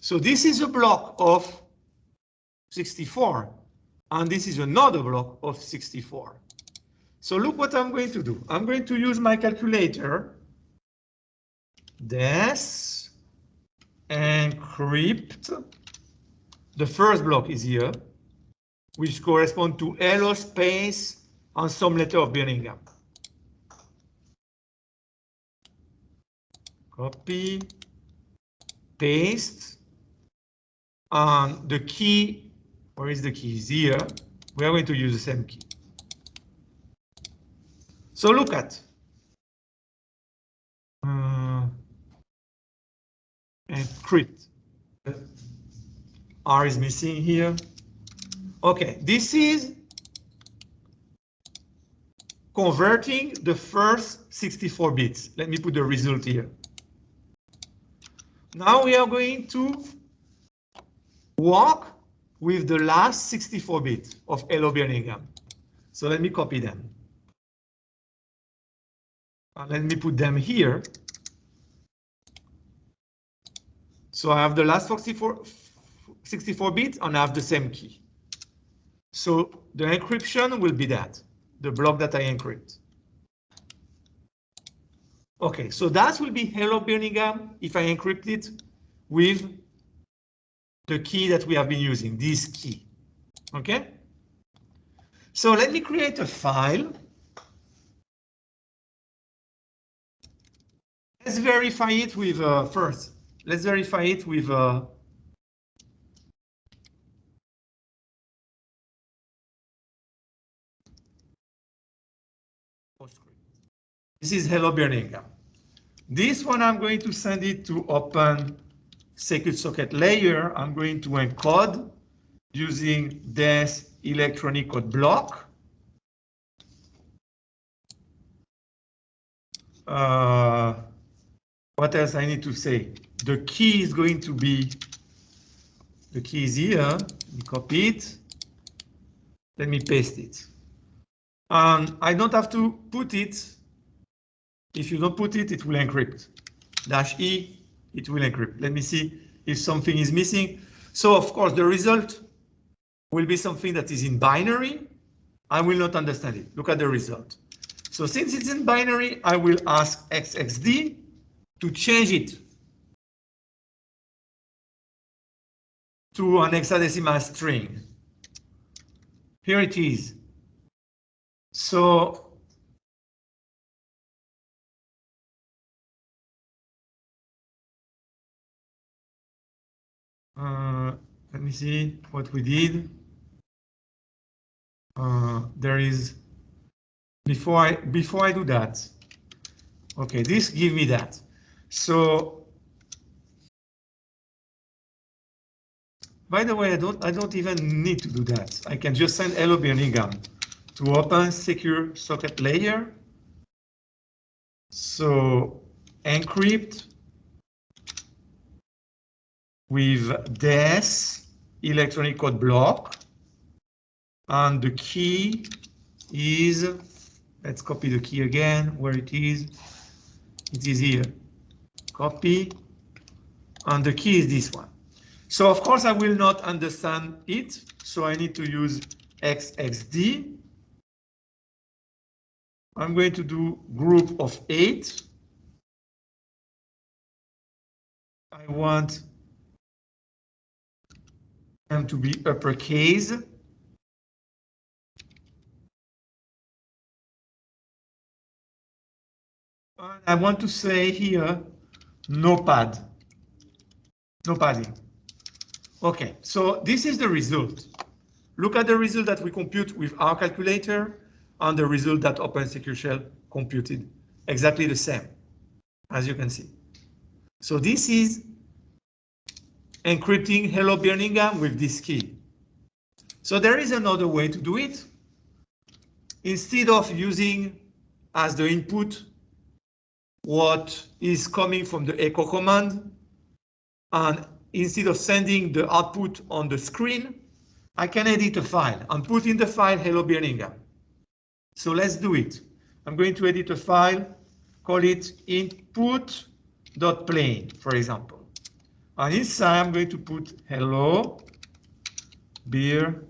So this is a block of 64, and this is another block of 64. So look what I'm going to do. I'm going to use my calculator. This encrypt. The first block is here, which corresponds to hello space and some letter of Birmingham. Copy, paste, and the key, where is the key? Is here. We are going to use the same key. So look at encrypt. R is missing here. Okay, this is converting the first 64 bits. Let me put the result here. Now we are going to work with the last 64 bits of Hello Birmingham. So let me copy them. And let me put them here. So I have the last 64 bits and I have the same key. So the encryption will be that, the block that I encrypt. Okay, so that will be Hello Birmingham if I encrypt it with the key that we have been using, this key. Okay? So let me create a file. Let's verify it with first. Let's verify it with this is Hello Birmingham. This one I'm going to send it to open secret socket layer. I'm going to encode using this electronic code block. What else I need to say? The key is going to be, the key is here. Let me copy it. Let me paste it. I don't have to put it. If you don't put it, it will encrypt. -E, it will encrypt. Let me see if something is missing. So of course, the result will be something that is in binary. I will not understand it. Look at the result. So since it's in binary, I will ask XXD to change it to an hexadecimal string. Here it is. So Let me see what we did. There is, before I do that, okay, this give me that. So, by the way, I don't even need to do that. I can just send hello Birmingham to open secure socket layer. So encrypt with this electronic code block, and the key is, let's copy the key again, where it is here, copy, and the key is this one. So of course I will not understand it, so I need to use XXD. I'm going to do group of 8. I want them to be uppercase. And I want to say here, no pad, no padding. Okay, so this is the result. Look at the result that we compute with our calculator and the result that Open Secure Shell computed. Exactly the same, as you can see. So this is encrypting Hello Birmingham with this key. So there is another way to do it. Instead of using as the input what is coming from the echo command, and instead of sending the output on the screen, I can edit a file and put in the file Hello Birmingham. So let's do it. I'm going to edit a file, call it input.plain, for example. And inside I'm going to put hello beer.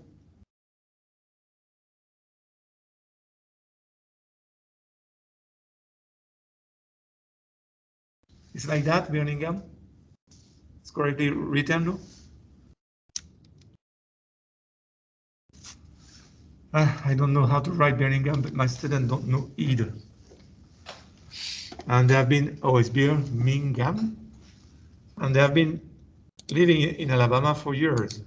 It's like that, Birmingham. It's correctly written, no? I don't know how to write Birmingham, but my students don't know either. And they have been, oh, it's Birmingham. And they have been living in Alabama for years.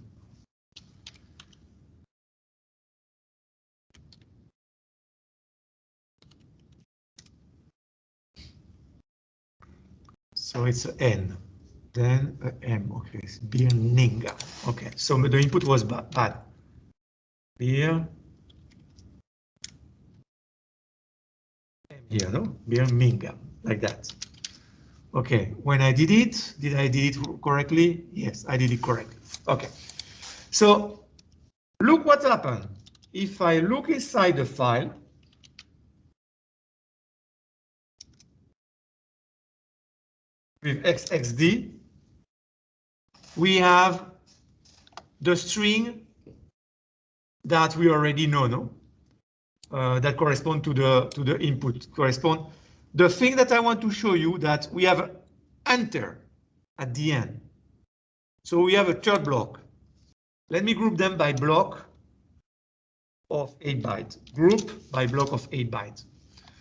So it's an N, then a M. Okay, it's Birmingham. Okay, so the input was bad. Beer. Here, no? Birmingham, like that. Okay, when I did I did it correctly? Yes, I did it correctly. Okay, so look what happened. If I look inside the file, with XXD, we have the string that we already know, no? That correspond to the input, correspond. The thing that I want to show you that we have enter at the end. So we have a third block. Let me group them by block of 8 bytes. Group by block of 8 bytes.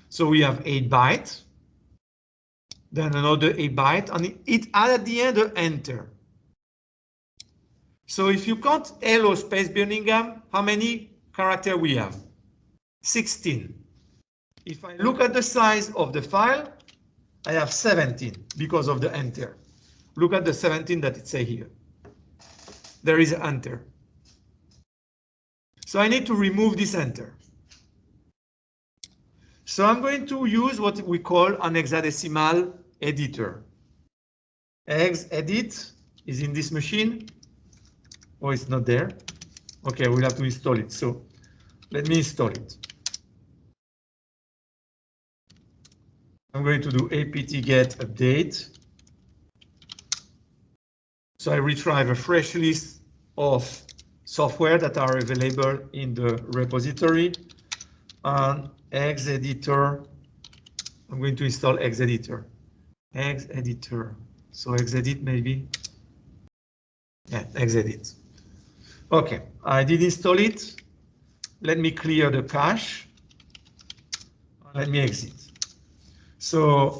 So we have 8 bytes, then another 8 bytes, and it add at the end an enter. So if you count hello space Birmingham, how many characters we have? 16. If I look at the size of the file, I have 17 because of the enter. Look at the 17 that it says here. There is an enter. So I need to remove this enter. So I'm going to use what we call an hexadecimal editor. Hexedit is in this machine. Oh, it's not there. Okay, we'll have to install it. So let me install it. I'm going to do apt-get update. So I retrieve a fresh list of software that are available in the repository. And hexeditor, I'm going to install hexeditor. Hexeditor. So hexedit maybe. Yeah, hexedit. Okay, I did install it. Let me clear the cache. Let me exit. So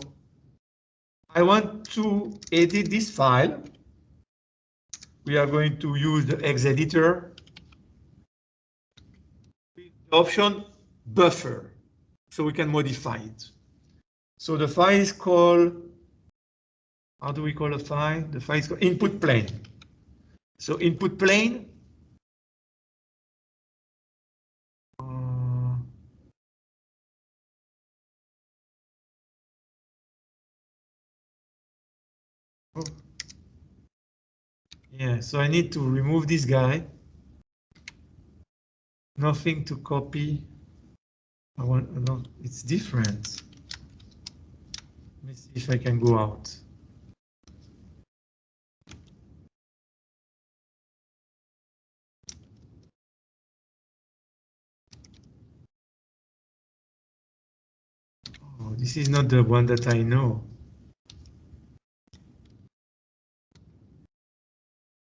I want to edit this file we are going to use the X editor. The option buffer, so we can modify it. So the file is called, how do we call a file? The file is called input plane. So input plane. Yeah, so I need to remove this guy. Nothing to copy. I want, no, it's different. Let me see if I can go out. Oh, this is not the one that I know.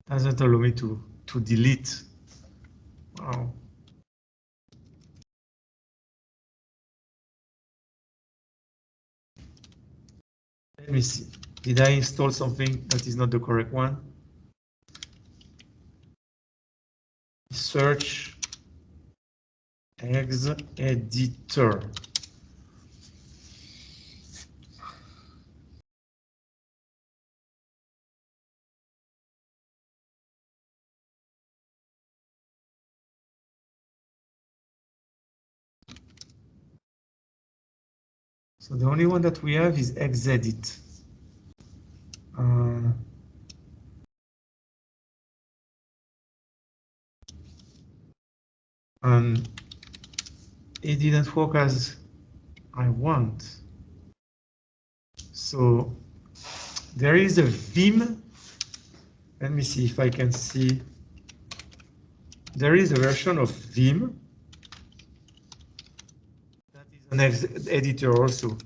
Doesn't allow me to delete. Wow. Let me see. Did I install something that is not the correct one? Search X editor. So the only one that we have is Xedit. And it didn't work as I want. So there is a Vim. Let me see if I can see. There is a version of Vim that is an editor also.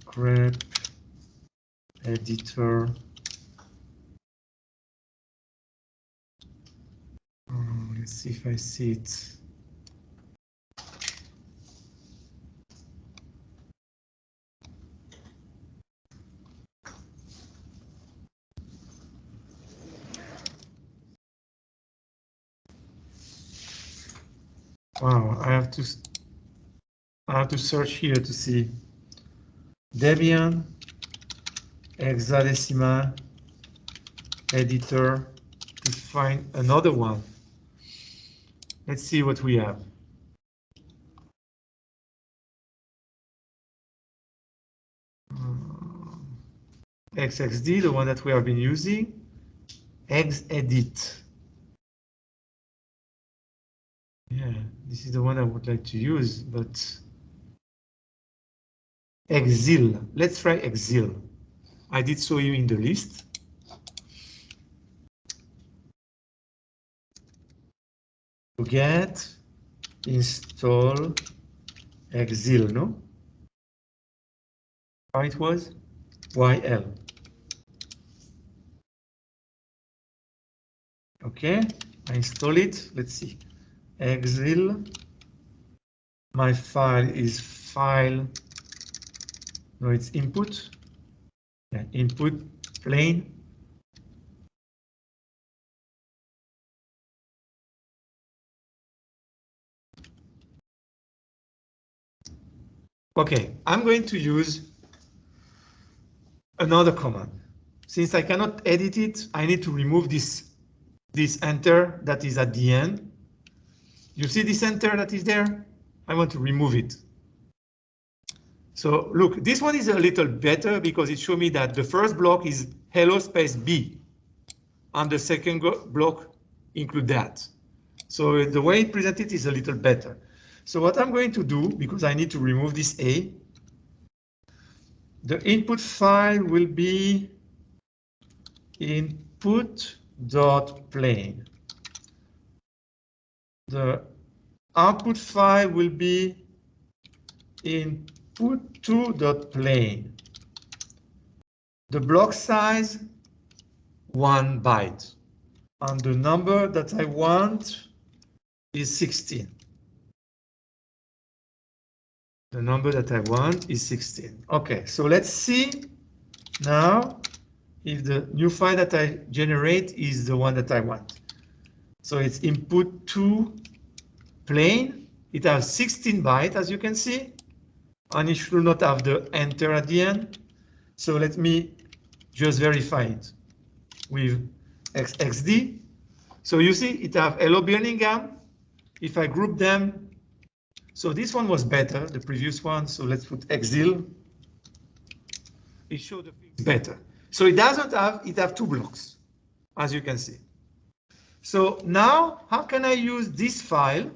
Grep editor. Let's see if I see it. Wow, I have to search here to see Debian hexadecimal editor to find another one. Let's see what we have. XXD, the one that we have been using. Xedit. Yeah, this is the one I would like to use, but Exil. Let's try Exil. I did show you in the list. To get install Exil, no? How it was? YL. Okay, I install it. Let's see. Exil. My file is file. No, it's input. Yeah, input plane. Okay, I'm going to use another command. Since I cannot edit it, I need to remove this enter that is at the end. You see this enter that is there? I want to remove it. So look, this one is a little better because it shows me that the first block is hello space B, and the second block include that. So the way it presented is a little better. So what I'm going to do, because I need to remove this A, the input file will be input.plane. The output file will be input2.plane. The block size 1 byte. And the number that I want is 16. The number that I want is 16. Okay, so let's see now if the new file that I generate is the one that I want. So it's input to plain. It has 16 bytes, as you can see, and it should not have the enter at the end. So let me just verify it with XXD. So you see it have Hello Birmingham. If I group them, so this one was better, the previous one. So let's put exil. It showed the things better. So it doesn't have, it have two blocks, as you can see. So now, how can I use this file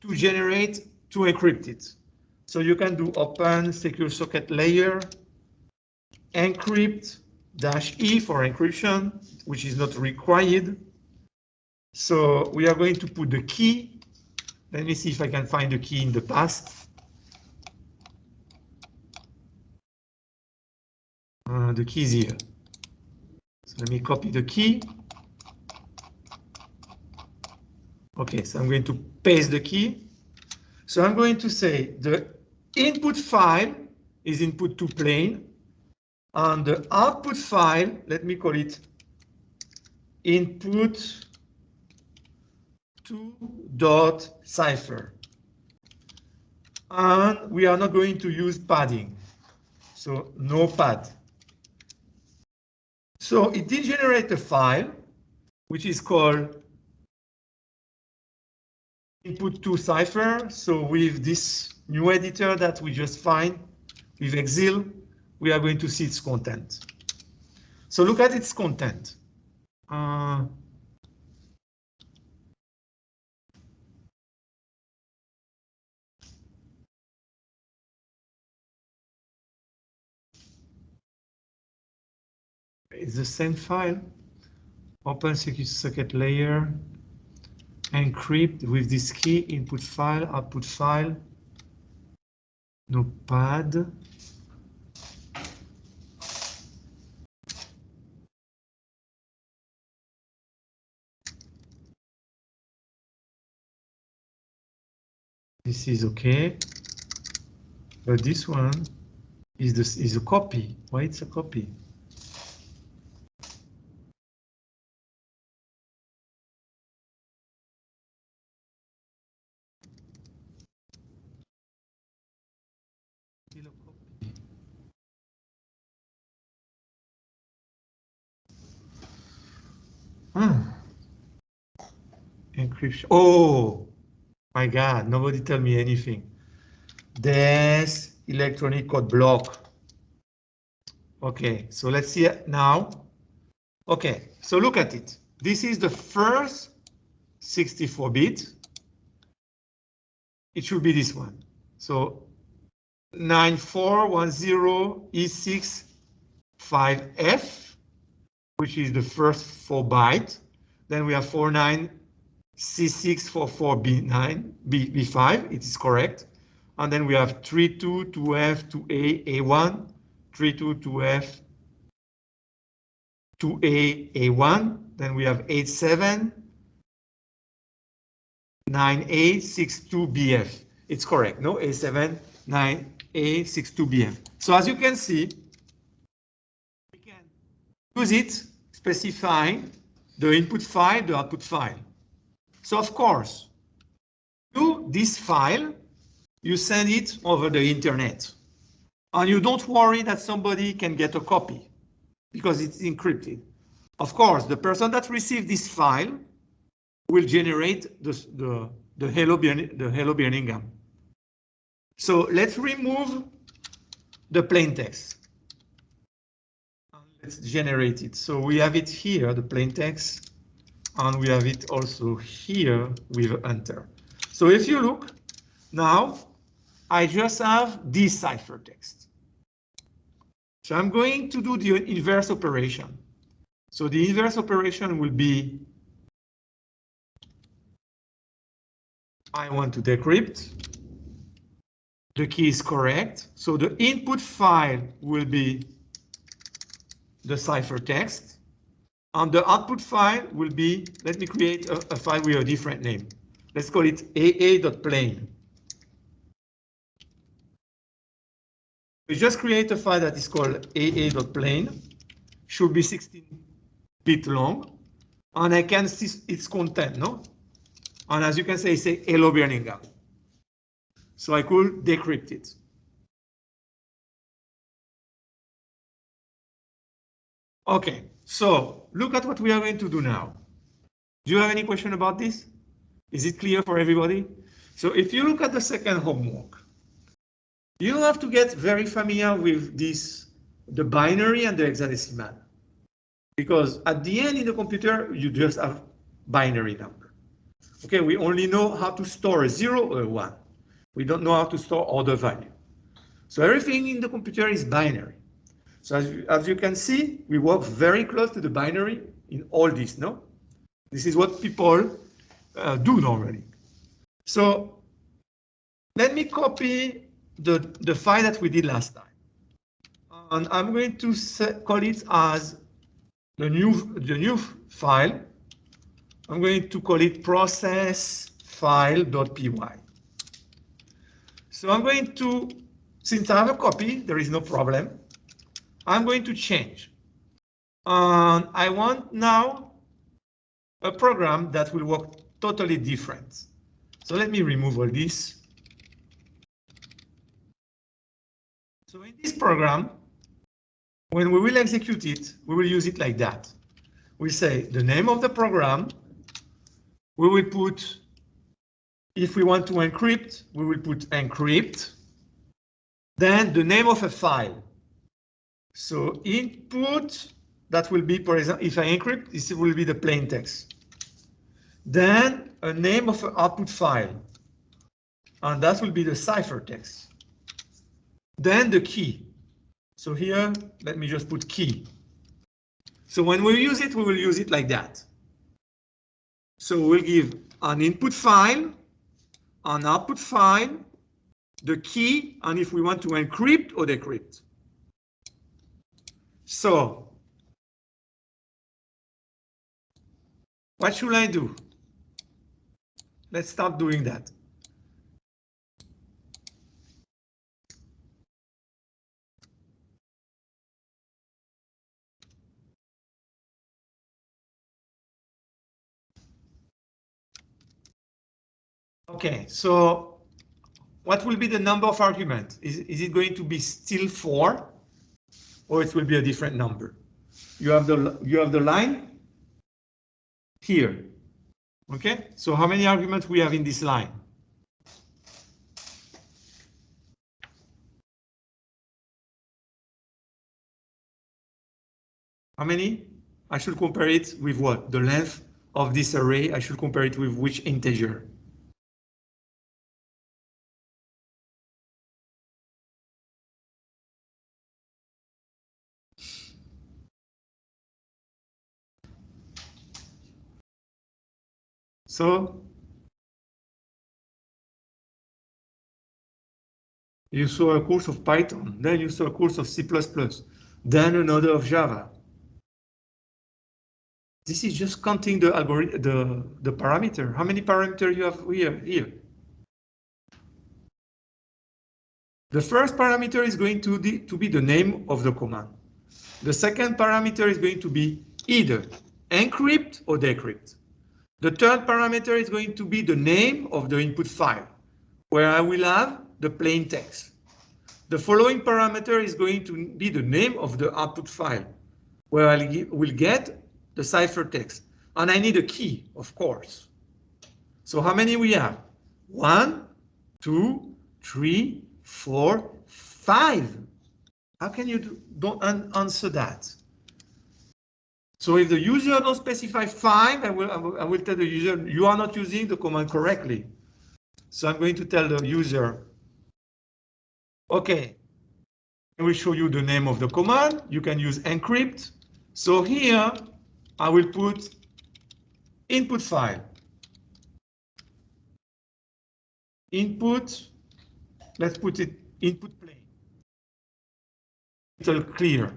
to generate, to encrypt it? So you can do open secure socket layer, encrypt -E for encryption, which is not required. So we are going to put the key. Let me see if I can find the key in the past. The key is here. So let me copy the key. Okay, so I'm going to paste the key. So I'm going to say the input file is input to plain, and the output file, let me call it input to .cipher. And we are not going to use padding, so no pad. So it did generate a file, which is called input to cipher. So with this new editor that we just find with exil, we are going to see its content. So look at its content. It's the same file. Open secure socket layer, encrypt with this key, input file, output file, no pad. This is okay, but this one is a copy. Why it's a copy? Encryption. Oh my God! Nobody tell me anything. This electronic code block. Okay, so let's see it now. Okay, so look at it. This is the first 64-bit. It should be this one. So 9410E65F, which is the first 4 byte. Then we have 49C644B9, B5, it is correct. And then we have 32, 2F, 2A, A1, 32, 2F, 2A, A1. Then we have 87, 9A, 62BF. It's correct, no? A7, 9A, 62BF. So as you can see, we can use it specifying the input file, the output file. So of course, this file, you send it over the internet. And you don't worry that somebody can get a copy because it's encrypted. Of course, the person that received this file will generate the Hello Birmingham. So let's remove the plain text. Let's generate it. So we have it here, the plain text, and we have it also here with enter. So if you look, now I just have this ciphertext. So I'm going to do the inverse operation. So the inverse operation will be, I want to decrypt. The key is correct. So the input file will be the ciphertext. And the output file will be, let me create a file with a different name. Let's call it aa.plain. We just create a file that is called aa.plain. Should be 16-bit long. And I can see its content, no? And as you can see, say hello Birmingham. So I could decrypt it. Okay, so look at what we are going to do now. Do you have any question about this? Is it clear for everybody? So if you look at the second homework, you have to get very familiar with this, the binary and the hexadecimal. Because at the end in the computer, you just have binary number. Okay, we only know how to store a 0 or a 1. We don't know how to store other value. So everything in the computer is binary. So as you can see, we work very close to the binary in all this, no? This is what people do normally. So let me copy the file that we did last time. And I'm going to call it as the new file. I'm going to call it processfile.py. So I'm going to, since I have a copy, there is no problem. I'm going to change. And I want now a program that will work totally different. So let me remove all this. So in this program, when we will execute it, we will use it like that. We say the name of the program. We will put, if we want to encrypt, we will put encrypt. Then the name of a file. So input, that will be, for example, if I encrypt, this will be the plain text. Then a name of an output file. And that will be the ciphertext. Then the key. So here, let me just put key. So when we use it, we will use it like that. So we'll give an input file, an output file, the key, and if we want to encrypt or decrypt. So what should I do? Let's start doing that. Okay, so what will be the number of arguments? Is it going to be still 4 or it will be a different number? You have the line here. Okay, so how many arguments we have in this line? How many? I should compare it with what? The length of this array. I should compare it with which integer? So you saw a course of Python, then you saw a course of C++, then another of Java. This is just counting the algorithm, the parameter. How many parameters you have here? The first parameter is going to be the name of the command. The second parameter is going to be either encrypt or decrypt. The third parameter is going to be the name of the input file, where I will have the plain text. The following parameter is going to be the name of the output file, where I will get the ciphertext. And I need a key, of course. So how many we have? 1, 2, 3, 4, 5. How can you don't answer that? So if the user don't specify 5, I will tell the user you are not using the command correctly. So I'm going to tell the user, okay, I will show you the name of the command. You can use encrypt. So here I will put input file. Input, let's put it input plain. It's all clear.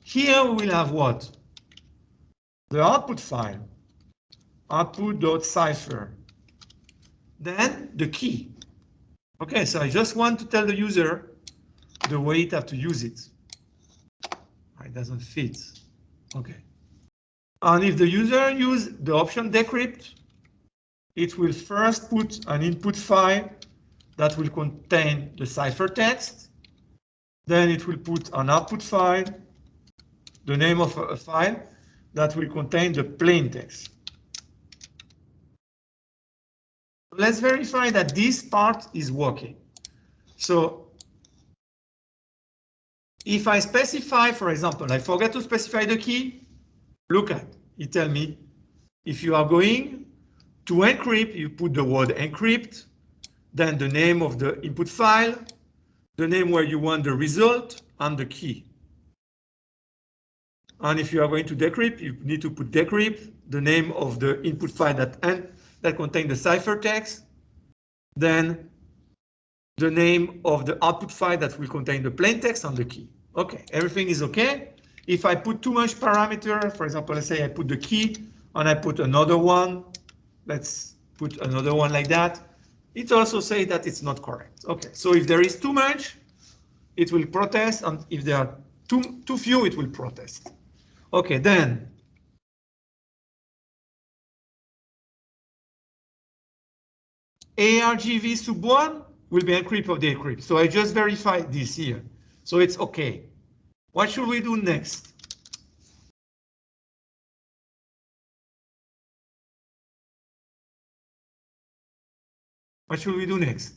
Here we will have what? the output file, output.cipher, then the key. Okay, so I just want to tell the user the way it have to use it. It doesn't fit. Okay. And if the user use the option decrypt, it will first put an input file that will contain the ciphertext. Then it will put an output file, the name of a file that will contain the plain text. Let's verify that this part is working. So if I specify, for example, I forget to specify the key, look at it, tell me if you are going to encrypt, you put the word encrypt, then the name of the input file, the name where you want the result, and the key. And if you are going to decrypt, you need to put decrypt, the name of the input file that contains the ciphertext, then the name of the output file that will contain the plain text and the key. Okay, everything is okay. If I put too much parameter, for example, let's say I put the key and I put another one, let's put another one like that, it also says that it's not correct. Okay, so if there is too much, it will protest, and if there are too few, it will protest. Okay, then ARGV sub 1 will be encrypt of the encrypt. So I just verified this here. So it's okay. What should we do next? What should we do next?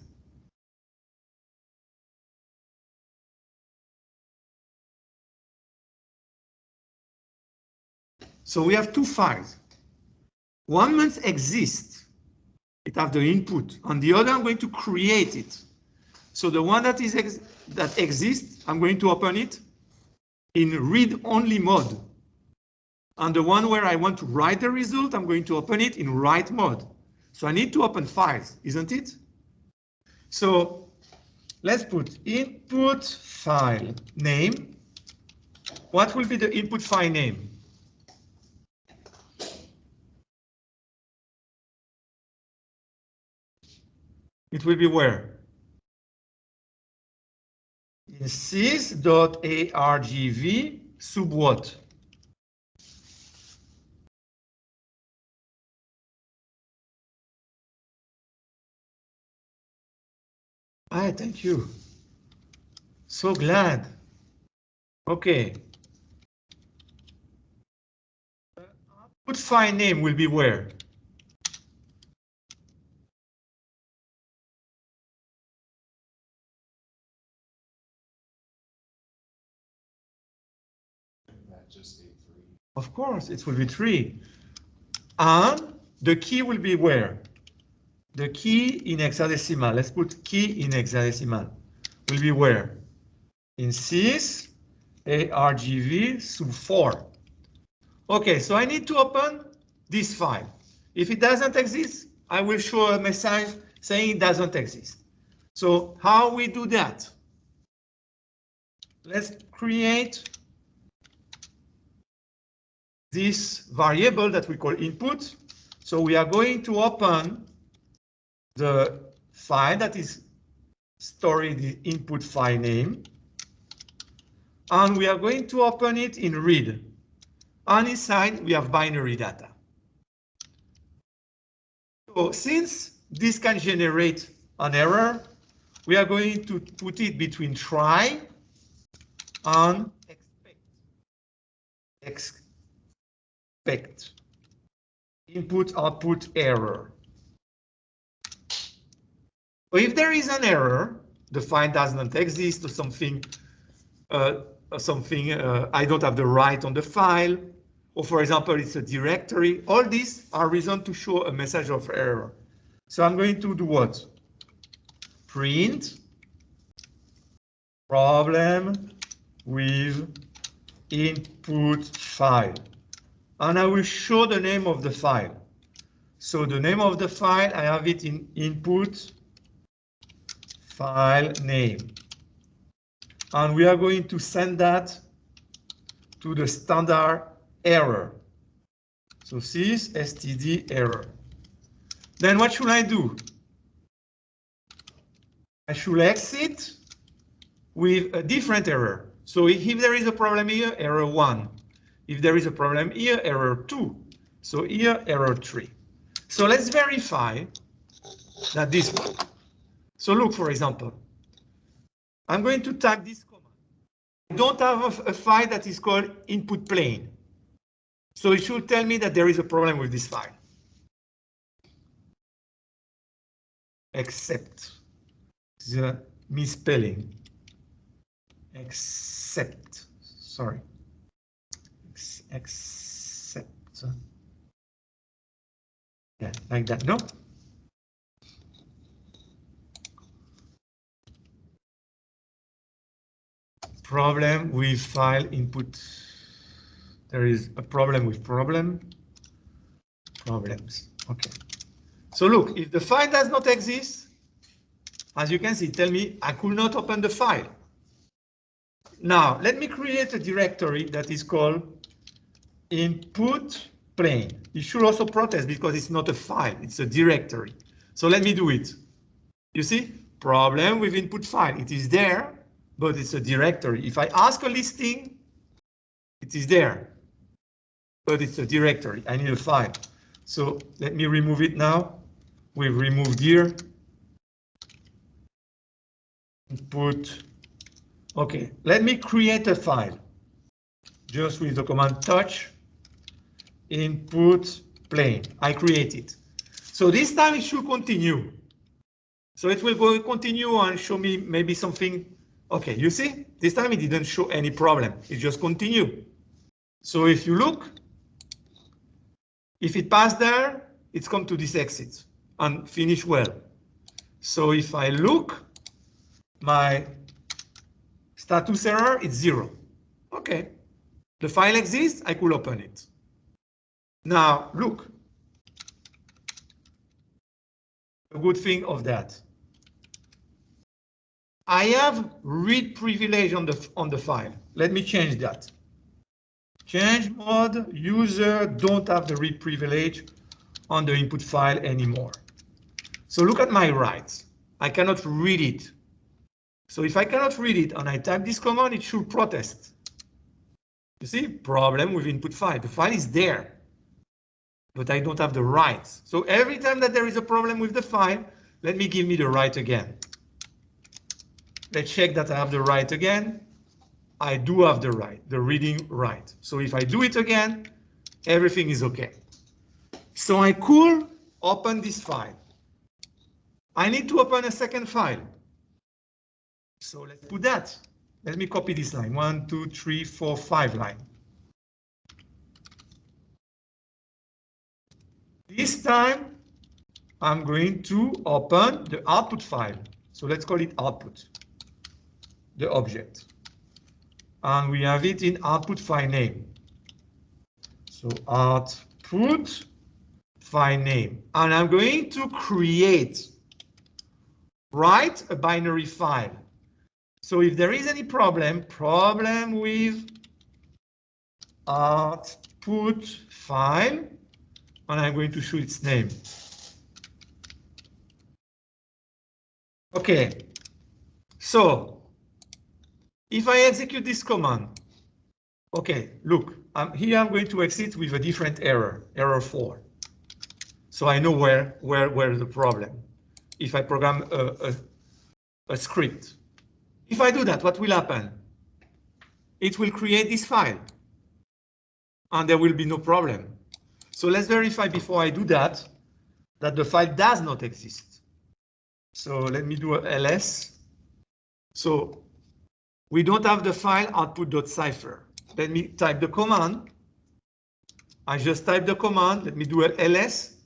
So we have two files. One must exist. It has the input. On the other, I'm going to create it. So the one that exists, I'm going to open it in read-only mode. And the one where I want to write the result, I'm going to open it in write mode. So I need to open files, isn't it? So let's put input file name. What will be the input file name? It will be where? In sys.argv sub what? Ah, thank you. So glad. Okay. Output file name will be where? Just 3. Of course, it will be 3. And the key will be where? The key in hexadecimal. Let's put key in hexadecimal. Will be where? In sys argv sub 4. Okay, so I need to open this file. If it doesn't exist, I will show a message saying it doesn't exist. So how we do that? Let's create this variable that we call input. So we are going to open the file that is storing the input file name. And we are going to open it in read. On inside, we have binary data. So since this can generate an error, we are going to put it between try and expect. Input-output error. So if there is an error, the file does not exist or something, I don't have the right on the file, or for example, it's a directory, all these are reasons to show a message of error. So I'm going to do what? Print problem with input file. And I will show the name of the file. So the name of the file, I have it in input file name. And we are going to send that to the standard error. So sys std error. Then what should I do? I should exit with a different error. So if there is a problem here, error 1. If there is a problem here, error 2. So here, error 3. So let's verify that this works. So look, for example, I'm going to type this command. I don't have a file that is called input plane. So it should tell me that there is a problem with this file. Except the misspelling. Except, sorry. Except. Yeah, like that, no? Problem with file input. There is a problem with problems. Okay. So look, if the file does not exist, as you can see, tell me I could not open the file. Now, let me create a directory that is called input plane. You should also protest because it's not a file, it's a directory. So let me do it. You see, problem with input file. It is there, but it's a directory. If I ask a listing, it is there, but it's a directory. I need a file. So let me remove it now. We've removed here. Input. Okay, let me create a file. Just with the command touch input plane. I create it. So this time it should continue. So it will go continue and show me maybe something. Okay, you see, this time it didn't show any problem. It just continue. So if you look, if it passed there, it's come to this exit and finish well. So if I look, my status error is 0. Okay, the file exists, I could open it. Now look, a good thing of that. I have read privilege on the file. Let me change that. Change mode, user don't have the read privilege on the input file anymore. So look at my writes. I cannot read it. So if I cannot read it and I type this command, it should protest. You see, problem with input file. The file is there, but I don't have the rights. So every time that there is a problem with the file, let me give me the right again. Let's check that I have the right again. I do have the right, the reading right. So if I do it again, everything is okay. So I could open this file. I need to open a second file. So let's put that. Let me copy this line. 1, 2, 3, 4, 5 line. This time, I'm going to open the output file. So let's call it output, the object. And we have it in output file name. So output file name. And I'm going to write a binary file. So if there is any problem with output file, and I'm going to show its name. Okay, so if I execute this command, okay, look, here I'm going to exit with a different error, error 4. So I know where the problem. If I program a script. If I do that, what will happen? It will create this file, and there will be no problem. So let's verify before I do that the file does not exist. So let me do a ls. So we don't have the file output.cipher. Let me type the command. I just type the command. Let me do a ls.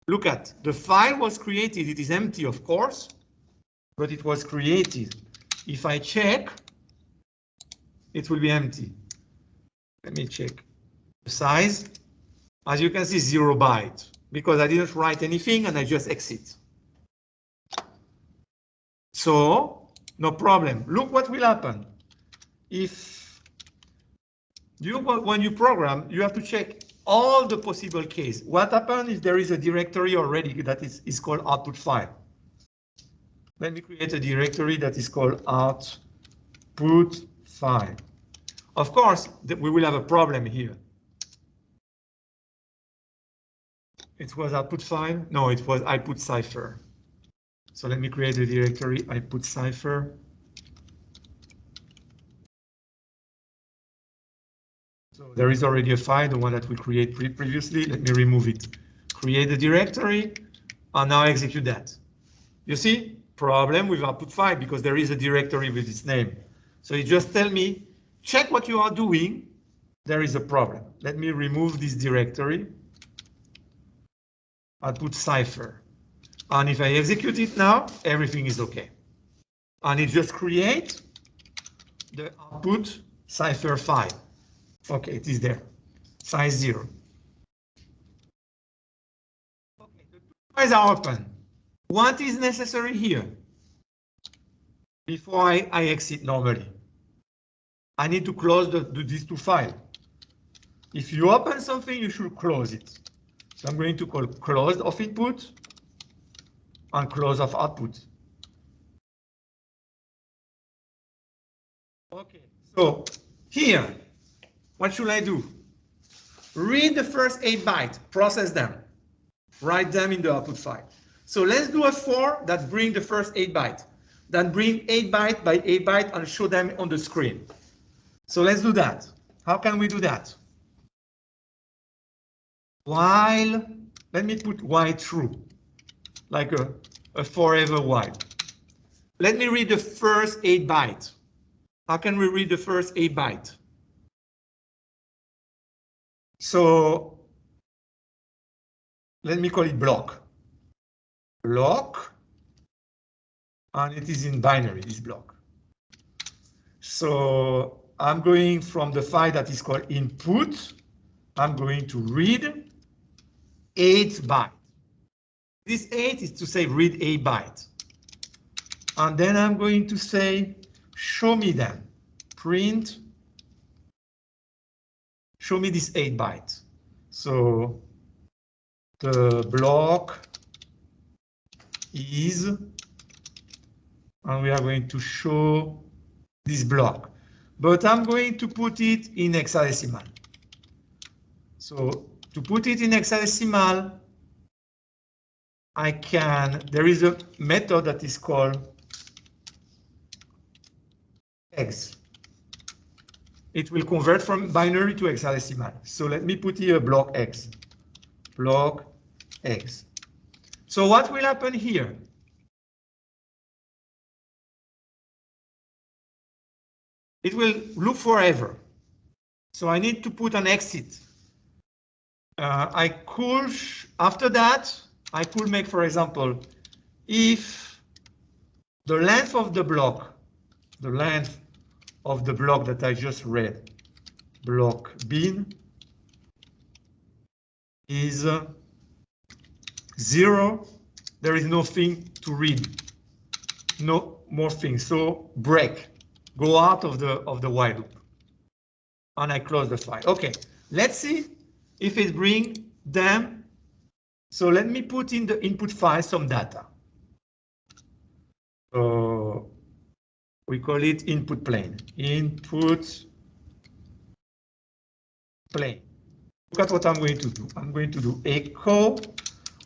Look at the file was created. It is empty, of course, but it was created. If I check, it will be empty. Let me check the size. As you can see, 0 byte, because I didn't write anything and I just exit. So no problem. Look what will happen. If when you program, you have to check all the possible case. What happens if there is a directory already that is called output file? Let me create a directory that is called output file. Of course, we will have a problem here. It was output file? No, it was output cipher. So let me create a directory, output cipher. So there is already a file, the one that we created previously. Let me remove it. Create a directory, and now execute that. You see, problem with output file because there is a directory with its name. So you just tell me, check what you are doing. There is a problem. Let me remove this directory. Output cipher. And if I execute it now, everything is okay. And it just create the output cipher file. Okay, it is there. Size 0. Okay, the two files are open. What is necessary here? Before I exit normally, I need to close these two files. If you open something, you should close it. So I'm going to call close of input and close of output. Okay, so here, what should I do? Read the first 8 bytes, process them, write them in the output file. So let's do a for that bring the first 8 bytes, then bring 8 byte by 8 byte and show them on the screen. So let's do that. How can we do that? While, let me put while true, like a forever while. Let me read the first 8 bytes. How can we read the first 8 bytes? So let me call it block. Block, and it is in binary, this block. So I'm going from the file that is called input. I'm going to read 8 bytes. This 8 is to say read 8 bytes. And then I'm going to say show me them. Print, show me this 8 bytes. So the block is, and we are going to show this block, but I'm going to put it in hexadecimal. So to put it in hexadecimal, there is a method that is called hex. It will convert from binary to hexadecimal. So let me put here block X. Block X. So what will happen here? It will loop forever. So I need to put an exit. I could, after that, I could make, for example, if the length of the block that I just read, block bin, is 0, there is nothing to read, no more things. So break, go out of the while loop, and I close the file. Okay, let's see if it brings them. So let me put in the input file some data. So we call it input plane. Input plane. Look at what I'm going to do. I'm going to do echo.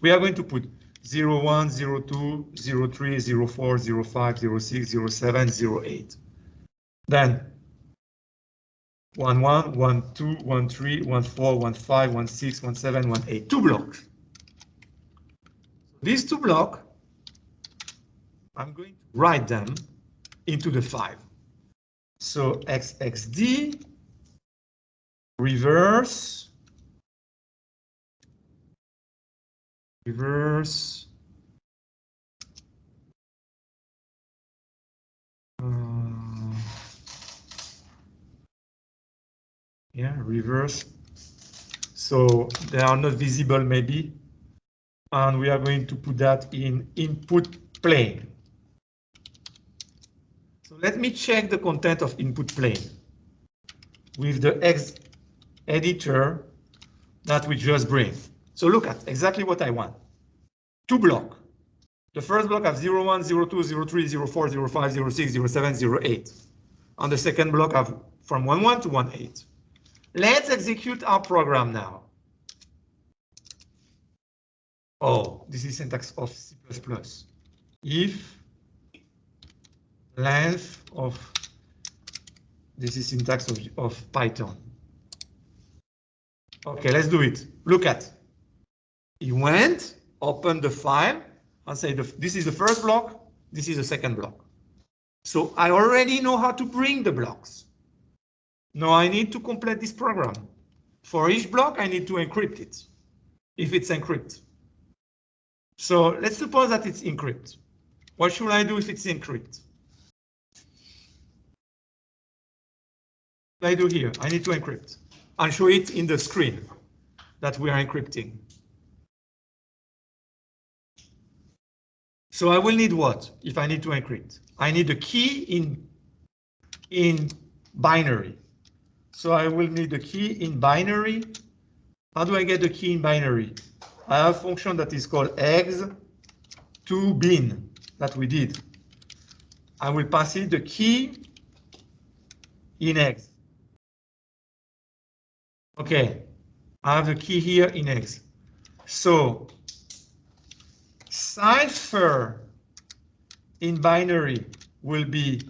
We are going to put 01, 02, 03, 04, 05, 06, 07, 08. Then 11, 12, 13, 14, 15, 16, 17, 18. 2 blocks. These 2 blocks, I'm going to write them into the file. So xxd reverse reverse. So they are not visible maybe. And we are going to put that in input plane. So let me check the content of input plane. With the X editor, that we just bring. So look at exactly what I want. Two blocks. The first block have 01, 02, 03, 04, 05, 06, 07, 08. On the second block have from 11 to 18. Let's execute our program now. Oh, this is syntax of C++. If length of, this is syntax of Python. Okay, let's do it. Look at, he went, opened the file, and say this is the first block, this is the second block. So I already know how to bring the blocks. Now I need to complete this program. For each block, I need to encrypt it, if it's encrypted. So let's suppose that it's encrypted. What should I do if it's encrypted? What I do here, I need to encrypt and show it in the screen that we are encrypting. So I will need what if I need to encrypt? I need a key in binary. So I will need the key in binary. How do I get the key in binary? I have a function that is called eggs2bin that we did. I will pass it the key in eggs. Okay, I have the key here in eggs. So cipher in binary will be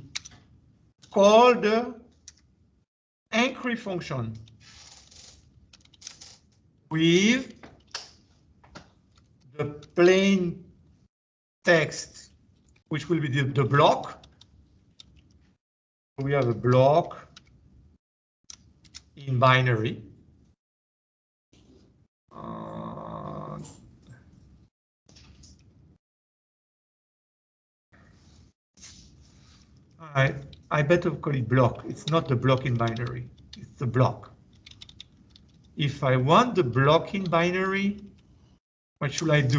called the encrypt function with the plain text, which will be the block. We have a block in binary. I better call it block. It's not the block in binary, it's the block. If I want the block in binary, what should I do?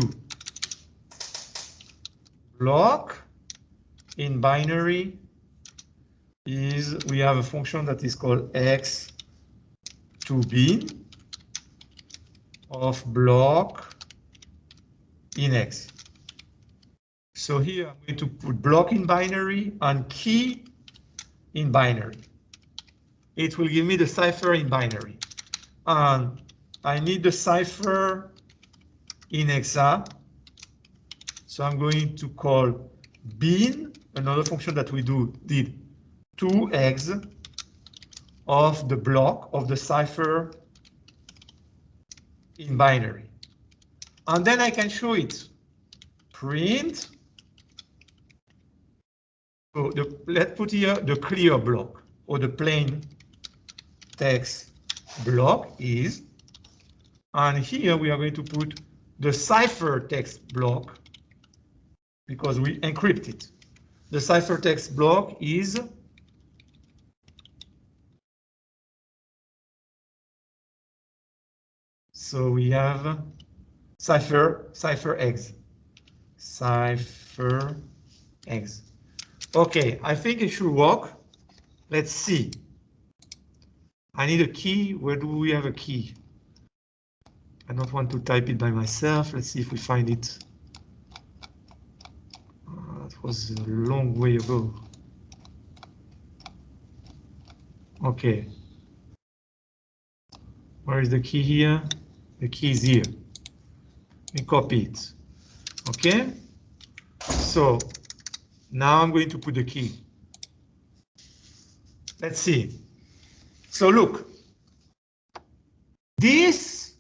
Block in binary is, we have a function that is called x2bin of block in x. So here I'm going to put block in binary and key in binary. It will give me the cipher in binary. And I need the cipher in hexa. So I'm going to call bin, another function that we did 2x of the block of the cipher in binary. And then I can show it. Print. So let's put here the clear block or the plain text block is, and here we are going to put the cipher text block because we encrypt it. The cipher text block is so we have cipher eggs. Cipher eggs. Okay, I think it should work. Let's see. I need a key. Where do we have a key? I don't want to type it by myself. Let's see if we find it. That was a long way ago. Okay. Where is the key here? The key is here. We copy it. Okay. So now I'm going to put the key. Let's see. So look, this,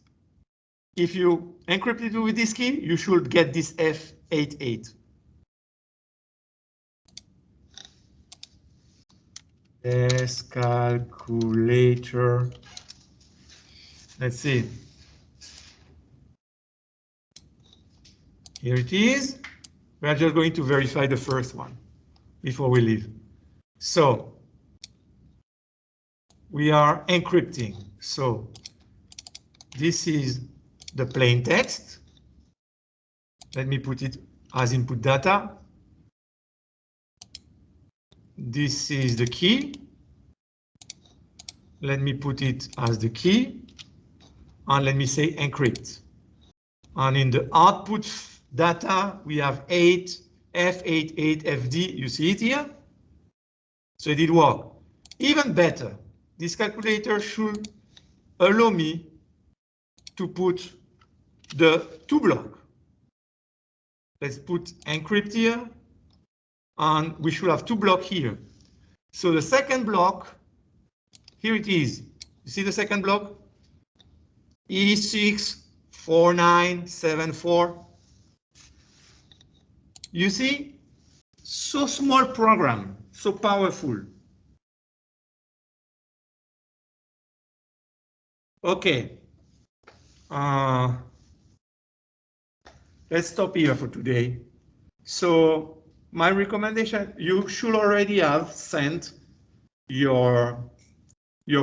if you encrypt it with this key, you should get this F88. Yes, calculator. Let's see. Here it is. We are just going to verify the first one before we leave. So we are encrypting. So this is the plain text. Let me put it as input data. This is the key. Let me put it as the key. and let me say encrypt. And in the output data, we have 8, F88, FD. You see it here? So it did work. Even better, this calculator should allow me to put the 2 block. Let's put encrypt here, and we should have 2 blocks here. So the second block, here it is. You see the second block? E64974. You see? So small program, so powerful. Okay. Let's stop here for today. So my recommendation, you should already have sent your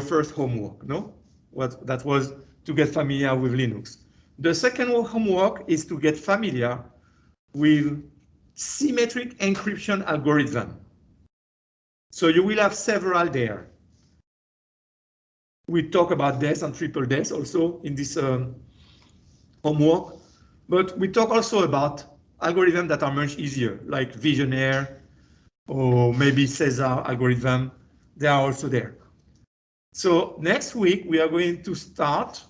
first homework, no? What that was to get familiar with Linux. The second homework is to get familiar with symmetric encryption algorithm. So you will have several there. We talk about DES and triple DES also in this homework, but we talk also about algorithms that are much easier, like Visionaire or maybe César algorithm. They are also there. So next week, we are going to start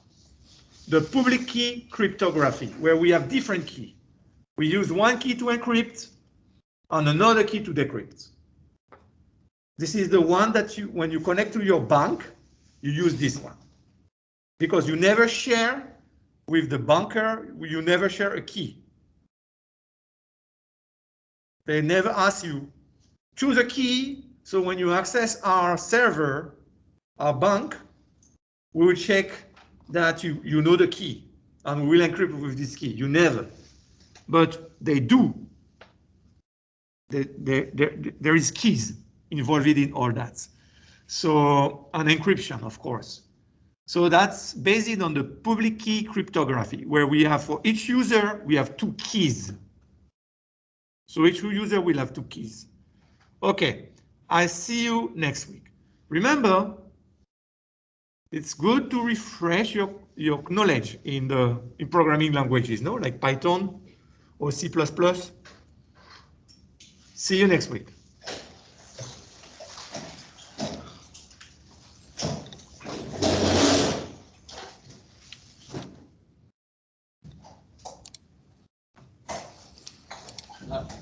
the public key cryptography, where we have different keys. We use one key to encrypt and another key to decrypt. This is the one that you, when you connect to your bank, you use this one. Because you never share with the banker, you never share a key. They never ask you, choose a key, so when you access our server, our bank, we will check that you know the key, and we will encrypt with this key. You never. But they do. There is keys involved in all that. So, an encryption, of course. So that's based on the public key cryptography, where we have for each user, we have 2 keys. So each user will have 2 keys. Okay, I see you next week. Remember, it's good to refresh your knowledge in programming languages, no? Like Python or C++. See you next week.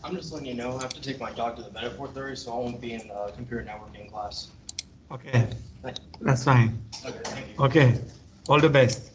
I'm just letting you know, I have to take my dog to the vet at 4:30, so I won't be in computer networking class. Okay, that's fine. Okay, thank you. Okay, all the best.